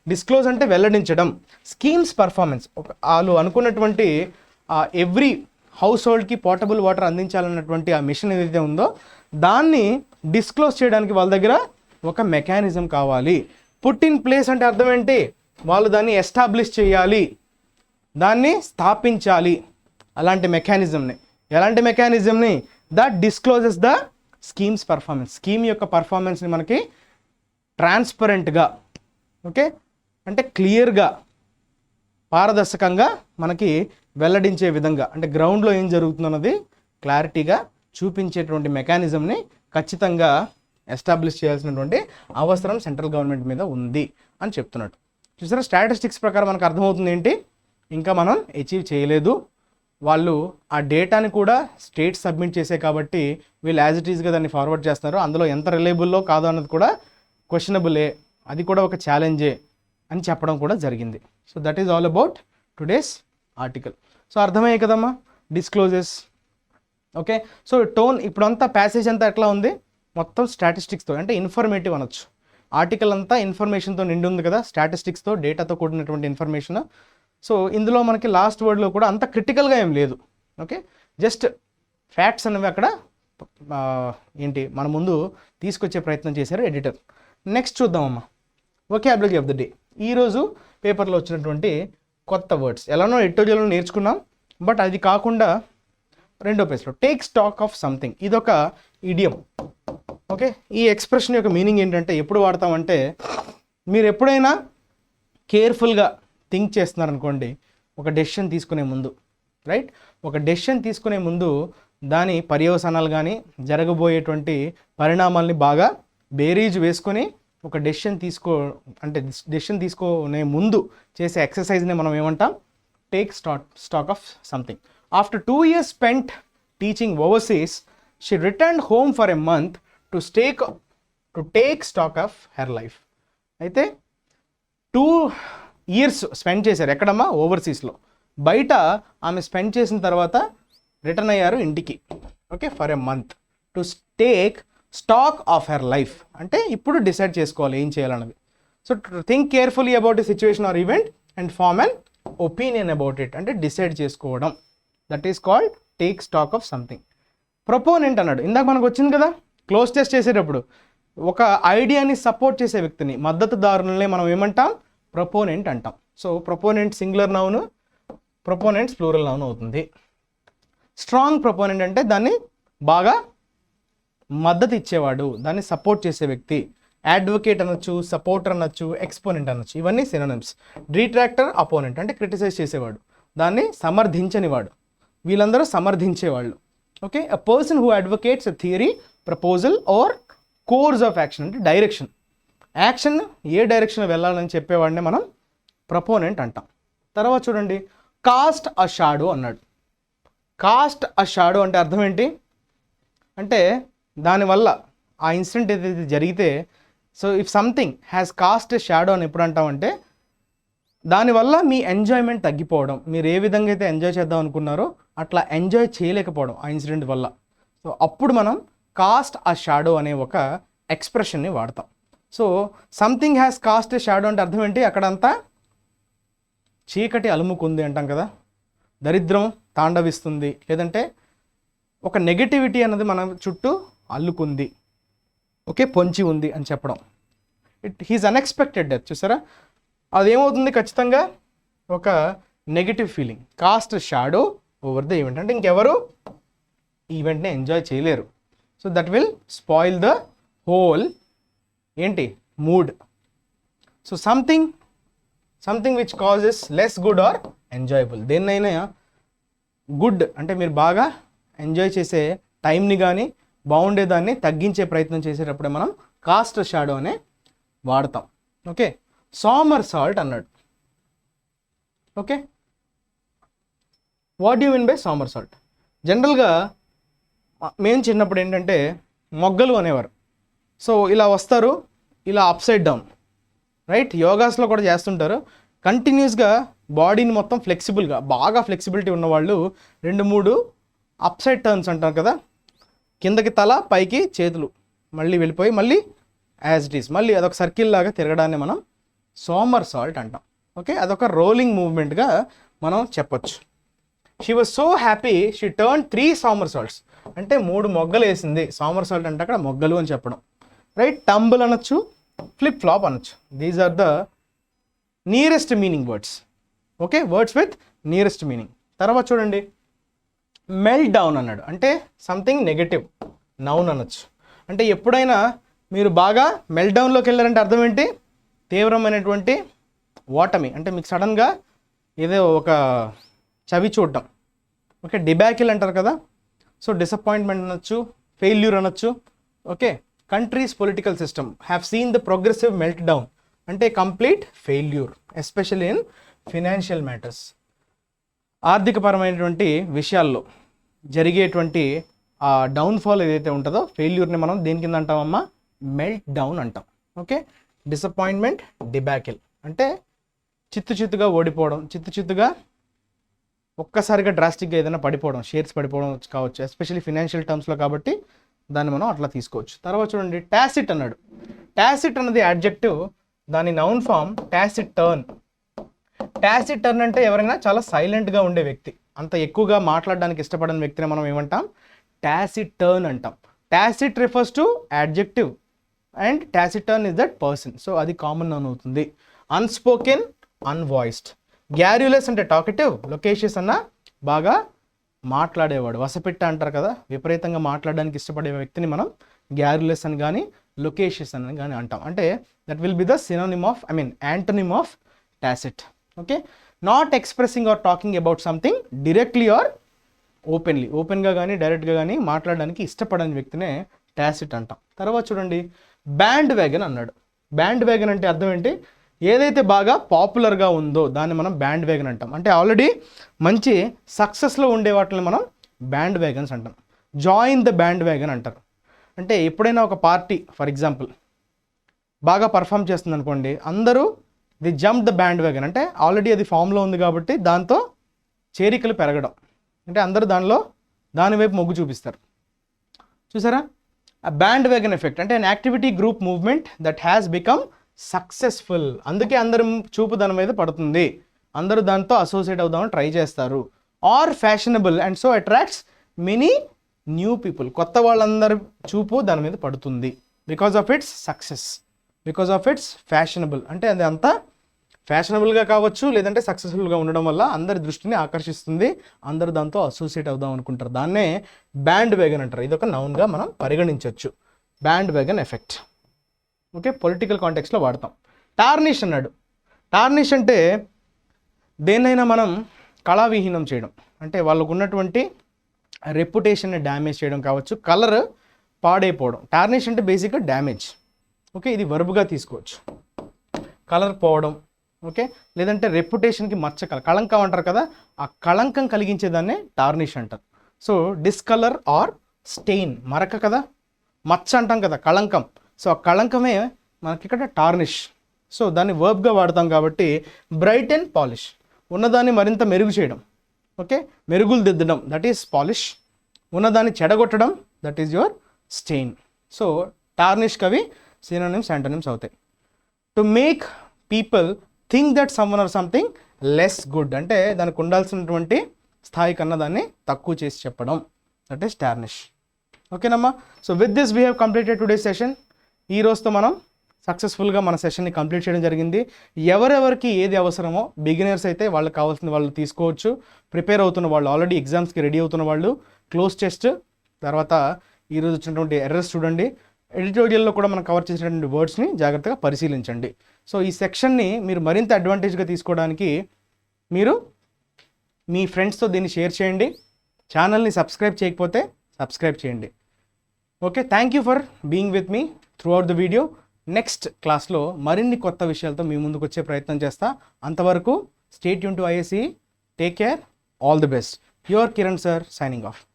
డిస్క్లోజ్ అంటే వెల్లడించడం. స్కీమ్స్ పర్ఫార్మెన్స్, వాళ్ళు అనుకున్నటువంటి ఎవ్రీ హౌస్ హోల్డ్కి పోర్టబుల్ వాటర్ అందించాలన్నటువంటి ఆ మిషన్ ఏదైతే ఉందో దాన్ని డిస్క్లోజ్ చేయడానికి వాళ్ళ దగ్గర ఒక మెకానిజం కావాలి. పుట్ ఇన్ ప్లేస్ అంటే అర్థం ఏంటి? వాళ్ళు దాన్ని ఎస్టాబ్లిష్ చేయాలి, దాన్ని స్థాపించాలి. అలాంటి మెకానిజంని. ఎలాంటి మెకానిజంని? That discloses the schemes performance. Scheme యొక్క పర్ఫార్మెన్స్ని మనకి ట్రాన్స్పరెంట్గా, ఓకే, అంటే క్లియర్గా, పారదర్శకంగా మనకి వెల్లడించే విధంగా, అంటే గ్రౌండ్లో ఏం జరుగుతుందన్నది క్లారిటీగా చూపించేటువంటి మెకానిజంని ఖచ్చితంగా ఎస్టాబ్లిష్ చేయాల్సినటువంటి అవసరం సెంట్రల్ గవర్నమెంట్ మీద ఉంది అని చెప్తున్నాడు. చూసారా, స్టాటిస్టిక్స్ ప్రకారం మనకు అర్థమవుతుంది ఏంటి? ఇంకా మనం అచీవ్ చేయలేదు. వాళ్ళు ఆ డేటాని కూడా స్టేట్ సబ్మిట్ చేసే కాబట్టి వీళ్ళు యాజ్ ఇట్ ఈస్గా దాన్ని ఫార్వర్డ్ చేస్తున్నారు. అందులో ఎంత రిలయబుల్లో కాదో అన్నది కూడా క్వశ్చనబులే, అది కూడా ఒక ఛాలెంజే అని చెప్పడం కూడా జరిగింది. So that is all about today's article. So అర్థమయ్యాయి కదమ్మా డిస్క్లోజెస్. ఓకే, సో టోన్ ఇప్పుడంతా ప్యాసేజ్ అంతా ఎట్లా ఉంది? మొత్తం స్టాటిస్టిక్స్తో, అంటే ఇన్ఫర్మేటివ్ అనొచ్చు. ఆర్టికల్ అంతా ఇన్ఫర్మేషన్తో నిండి ఉంది కదా, స్టాటిస్టిక్స్తో, డేటాతో కూడినటువంటి ఇన్ఫర్మేషన్. సో ఇందులో మనకి లాస్ట్ వర్డ్లో కూడా అంత క్రిటికల్గా ఏం లేదు. ఓకే, జస్ట్ ఫ్యాక్ట్స్ అనేవి అక్కడ ఏంటి మన ముందు తీసుకొచ్చే ప్రయత్నం చేశారు ఎడిటర్. నెక్స్ట్ చూద్దామమ్మా, వొకాబులరీ ఆఫ్ ద డే. ఈరోజు పేపర్లో వచ్చినటువంటి కొత్త వర్డ్స్. ఎలానో ఎడిటోరియల్లో నేర్చుకున్నాం, బట్ అది కాకుండా రెండో పేజ్లో టేక్ స్టాక్ ఆఫ్ సంథింగ్. ఇదొక ఇడియం. ఓకే, ఈ ఎక్స్ప్రెషన్ యొక్క మీనింగ్ ఏంటంటే ఎప్పుడు వాడతామంటే, మీరు ఎప్పుడైనా కేర్ఫుల్గా థింక్ చేస్తున్నారనుకోండి ఒక డెసిషన్ తీసుకునే ముందు, రైట్? ఒక డెసిషన్ తీసుకునే ముందు దాని పర్యవసానాలు కానీ జరగబోయేటువంటి పరిణామాల్ని బాగా బేరీజ్ వేసుకొని ఒక డెసిషన్ తీసుకునే ముందు చేసే ఎక్సర్సైజ్ని మనం ఏమంటాం? Take stock of something. After 2 years spent teaching overseas, she returned home for a month to take stock of her life. అయితే 2 years స్పెండ్ చేశారు. ఎక్కడమ్మా? ఓవర్సీస్లో. బయట ఆమె స్పెండ్ చేసిన తర్వాత రిటర్న్ అయ్యారు ఇంటికి. Okay, for a month to take stock of her life. అంటే ఇప్పుడు డిసైడ్ చేసుకోవాలి ఏం చేయాలన్నది. So think carefully about a situation or event and form an opinion about it. అంటే డిసైడ్ చేసుకోవడం. That is called take stock of something. Proponent అన్నాడు, ఇందాక మనకు వచ్చింది కదా క్లోజ్ టెస్ట్ చేసేటప్పుడు, ఒక ఐడియాని సపోర్ట్ చేసే వ్యక్తిని, మద్దతుదారులనే మనం ఏమంటాం? ప్రపోనెంట్ అంటాం. So proponent singular noun, proponents plural noun అవుతుంది. స్ట్రాంగ్ ప్రపోనెంట్ అంటే దాన్ని బాగా మద్దతు ఇచ్చేవాడు, దాన్ని సపోర్ట్ చేసే వ్యక్తి. అడ్వకేట్ అనొచ్చు, సపోర్టర్ అనొచ్చు, ఎక్స్పోనెంట్ అనొచ్చు, ఇవన్నీ సినోనిమ్స్. డిట్రాక్టర్, అపోనెంట్ అంటే క్రిటిసైజ్ చేసేవాడు, దాన్ని సమర్థించనివాడు, వీళ్ళందరూ సమర్థించేవాళ్ళు. Okay, a person who advocates a theory, proposal or course of action అంటే డైరెక్షన్, యాక్షన్ ఏ డైరెక్షన్ వెళ్ళాలని చెప్పేవాడిని మనం ప్రపోనెంట్ అంటాం. తర్వాత చూడండి, కాస్ట్ అ షాడో అన్నాడు. కాస్ట్ అ షాడో అంటే అర్థం ఏంటి అంటే దానివల్ల ఆ ఇన్సిడెంట్ ఏదైతే జరిగితే, so if something has cast a shadow అని ఎప్పుడు అంటామంటే దానివల్ల మీ ఎంజాయ్మెంట్ తగ్గిపోవడం, మీరు ఏ విధంగా అయితే ఎంజాయ్ చేద్దాం అనుకున్నారో అట్లా ఎంజాయ్ చేయలేకపోవడం ఆ ఇన్సిడెంట్ వల్ల. సో అప్పుడు మనం కాస్ట్ అ షాడో అనే ఒక ఎక్స్ప్రెషన్ని వాడతాం. So something has cast a shadow అంటే అర్థం ఏంటి, అక్కడంతా చీకటి అలుముకుంది అంటాం కదా, దరిద్రం తాండవిస్తుంది, లేదంటే ఒక నెగటివిటీ అన్నది మన చుట్టూ అల్లుకుంది, ఓకే, పొంచి ఉంది అని చెప్పడం. హీస్ అన్ఎక్స్పెక్టెడ్ డెత్, చూసారా, అదేమవుతుంది ఖచ్చితంగా ఒక negative feeling. Cast shadow over the event అంటే ఇంకెవరు ఈవెంట్ని ఎంజాయ్ చేయలేరు. So that will spoil the whole ఏంటి mood. So something which causes less good or enjoyable, దేన్నైనా గుడ్ అంటే మీరు బాగా ఎంజాయ్ చేసే టైంని కానీ బాగుండేదాన్ని తగ్గించే ప్రయత్నం చేసేటప్పుడే మనం కాస్ట్ షాడో అనే వాడతాం. ఓకే, సామర్ సాల్ట్ అన్నాడు. Okay, what you mean by సామర్ salt? జనరల్గా మేము చిన్నప్పుడు ఏంటంటే మొగ్గలు అనేవారు. సో ఇలా వస్తారు, ఇలా అప్ సైడ్ డౌన్, రైట్, యోగాస్లో కూడా చేస్తుంటారు. కంటిన్యూస్గా బాడీని మొత్తం ఫ్లెక్సిబుల్గా, బాగా ఫ్లెక్సిబిలిటీ ఉన్నవాళ్ళు 2-3 అప్ సైడ్ టర్న్స్ అంటారు కదా, కిందకి తల పైకి చేతులు మళ్ళీ వెళ్ళిపోయి మళ్ళీ యాజ్ ఇట్ ఈస్ మళ్ళీ అదొక సర్కిల్ లాగా తిరగడాన్ని మనం సామర్ సాల్ట్ అంటాం. ఓకే, అదొక రోలింగ్ మూవ్మెంట్గా మనం చెప్పొచ్చు. She was so happy she turn 3 సామర్ salts అంటే 3 మొగ్గలు వేసింది. సామర్ సాల్ట్ అంటే అక్కడ మొగ్గలు అని చెప్పడం, రైట్. టంబుల్ అనొచ్చు, ఫ్లిప్ ఫ్లాప్ అనొచ్చు. These are the nearest meaning words. Okay, words with nearest meaning. తర్వాత చూడండి, మెల్ట్ డౌన్ అన్నాడు అంటే సంథింగ్ నెగటివ్, నౌన్ అనొచ్చు. అంటే ఎప్పుడైనా మీరు బాగా మెల్ట్ డౌన్లోకి వెళ్ళారంటే అర్థం ఏంటి, తీవ్రమైనటువంటి ఓటమి అంటే మీకు సడన్గా ఏదో ఒక చవి చూడటం. ఓకే, డిబాకిల్ అంటారు కదా, సో డిసప్పాయింట్మెంట్ అనొచ్చు, ఫెయిల్యూర్ అనొచ్చు. Okay, countries political system have seen the progressive melt down అంటే complete failure, especially in financial matters. ఆర్థికపరమైనటువంటి విషయాల్లో జరిగేటువంటి ఆ డౌన్ఫాల్ ఏదైతే ఉంటుందో ఫెయిల్యూర్ని మనం దేని కింద అంటామమ్మా, మెల్ట్ డౌన్ అంటాం. ఓకే, డిసప్పాయింట్మెంట్, డిబాకిల్ అంటే చిత్తుగా ఓడిపోవడం, చిత్తుగా ఒక్కసారిగా డ్రాస్టిక్గా ఏదైనా పడిపోవడం, షేర్స్ పడిపోవడం కావచ్చు, ఎస్పెషల్లీ ఫినాన్షియల్ టర్మ్స్లో, కాబట్టి దాన్ని మనం అట్లా తీసుకోవచ్చు. తర్వాత చూడండి, టాసిట్ అన్నాడు. టాసిట్ అన్నది యాడ్జెక్టివ్, దాని noun form taciturn. Taciturn అంటే ఎవరైనా చాలా సైలెంట్గా ఉండే వ్యక్తి, అంత ఎక్కువగా మాట్లాడడానికి ఇష్టపడని వ్యక్తిని మనం ఏమంటాం, టాసిట్ టర్న్ అంటాం. Tacit refers to adjective and tacit turn is that person, so అది కామన్ నౌన్ అవుతుంది. అన్స్పోకెన్, అన్వాయిస్డ్. గ్యార్యులస్ అంటే టాకటివ్, లొకేషియస్ అన్న బాగా మాట్లాడేవాడు, వసపిట్ట అంటారు కదా, విపరీతంగా మాట్లాడడానికి ఇష్టపడే వ్యక్తిని మనం గ్యార్యులస్ అని కానీ లొకేషియస్ అని కానీ అంటాం. అంటే that will be the synonym of antonym of tacit. Okay, not expressing or talking about something directly or openly, ఓపెన్గా కానీ డైరెక్ట్గా కానీ మాట్లాడడానికి ఇష్టపడని వ్యక్తినే టాసిట్ అంటాం. తర్వాత చూడండి, బ్యాండ్ వ్యాగన్ అన్నాడు. బ్యాండ్ వ్యాగన్ అంటే అర్థం ఏంటి, ఏదైతే బాగా పాపులర్గా ఉందో దాన్ని మనం బ్యాండ్ వ్యాగన్ అంటాం. అంటే ఆల్రెడీ మంచి సక్సెస్లో ఉండే వాటిని మనం బ్యాండ్ వ్యాగన్స్ అంటాం. జాయిన్ ద బ్యాండ్ వ్యాగన్ అంటారు. అంటే ఎప్పుడైనా ఒక పార్టీ ఫర్ ఎగ్జాంపుల్ బాగా పర్ఫామ్ చేస్తుంది అనుకోండి, అందరూ the jump the band wagon అంటే ఆల్రెడీ అది ఫామ్లో ఉంది కాబట్టి దాంతో చేరికలు పెరగడం, అంటే అందరూ దాని వైపు మొగ్గు చూపిస్తారు. చూసారా, ఆ బ్యాండ్ వ్యాగన్ ఎఫెక్ట్ అంటే అన్ activity group movement that has become successful. అందుకే అందరి చూపు దాని మీద పడుతుంది, అందరూ దాంతో అసోసియేట్ అవుదామని ట్రై చేస్తారు. Or fashionable and so attracts many new people, కొత్త వాళ్ళందరి చూపు దాని మీద పడుతుంది because of its success, because of its fashionable అంటే అది అంతా ఫ్యాషనబుల్గా కావచ్చు, లేదంటే సక్సెస్ఫుల్గా ఉండడం వల్ల అందరి దృష్టిని ఆకర్షిస్తుంది, అందరు దాంతో అసోసియేట్ అవుదాం అనుకుంటారు. దాన్నే బ్యాండ్ వేగన్ అంటారు. ఇది ఒక నౌన్గా మనం పరిగణించవచ్చు, bandwagon effect. Okay, political కాంటెక్స్లో వాడతాం. టార్నిష్ అన్నాడు. టార్నిష్ అంటే దేన్నైనా మనం కళావిహీనం చేయడం, అంటే వాళ్ళకు ఉన్నటువంటి రెప్యుటేషన్ని డ్యామేజ్ చేయడం కావచ్చు, కలర్ పాడైపోవడం. టార్నిష్ అంటే బేసిక్గా డ్యామేజ్. ఓకే, ఇది వర్బ్గా తీసుకోవచ్చు. కలర్ పోవడం, ఓకే, లేదంటే రెప్యుటేషన్కి మచ్చ, కళంకం అంటారు కదా, ఆ కళంకం కలిగించేదాన్నే టార్నిష్ అంటారు. సో డిస్కలర్ ఆర్ స్టెయిన్, మరక కదా, మచ్చ అంటాం కదా, కళంకం. సో ఆ కళంకమే మనకి ఇక్కడ టార్నిష్. సో దాన్ని వర్బ్గా వాడతాం కాబట్టి బ్రైట్ అండ్ పాలిష్, ఉన్నదాన్ని మరింత మెరుగు చేయడం. ఓకే, మెరుగులు దిద్దడం, దట్ ఈస్ పాలిష్. ఉన్నదాన్ని చెడగొట్టడం, that is your stain. So tarnish కవి సినోనిమ్స్, యాంటోనిమ్స్ అవుతాయి. To make people think that someone or something less good, అంటే దానికి ఉండాల్సినటువంటి స్థాయి కన్నా దాన్ని తక్కువ చేసి చెప్పడం, దట్ ఈస్ టార్నిష్. ఓకేనమ్మా. So with this we have completed today session. ఈ రోజుతో మనం సక్సెస్ఫుల్గా మన సెషన్ని కంప్లీట్ చేయడం జరిగింది. ఎవరెవరికి ఏది అవసరమో, బిగినర్స్ అయితే వాళ్ళకి కావాల్సిన వాళ్ళు తీసుకోవచ్చు, ప్రిపేర్ అవుతున్న వాళ్ళు, ఆల్రెడీ ఎగ్జామ్స్కి రెడీ అవుతున్న వాళ్ళు క్లోజ్ టెస్ట్, తర్వాత ఈరోజు వచ్చినటువంటి ఎర్రర్స్ చూడండి, ఎడిటోరియల్లో కూడా మనం కవర్ చేసినటువంటి వర్డ్స్ని జాగ్రత్తగా పరిశీలించండి. సో ఈ సెక్షన్ని మీరు మరింత అడ్వాంటేజ్గా తీసుకోవడానికి మీరు మీ ఫ్రెండ్స్తో దీన్ని షేర్ చేయండి. ఛానల్ని సబ్స్క్రైబ్ చేయకపోతే సబ్స్క్రైబ్ చేయండి. Okay, thank you for being with me through out the video. Next క్లాస్లో మరిన్ని కొత్త విషయాలతో మీ ముందుకు వచ్చే ప్రయత్నం చేస్తా. అంతవరకు stay tune to IACE. Take care, all the best. Your Kiran sir signing off.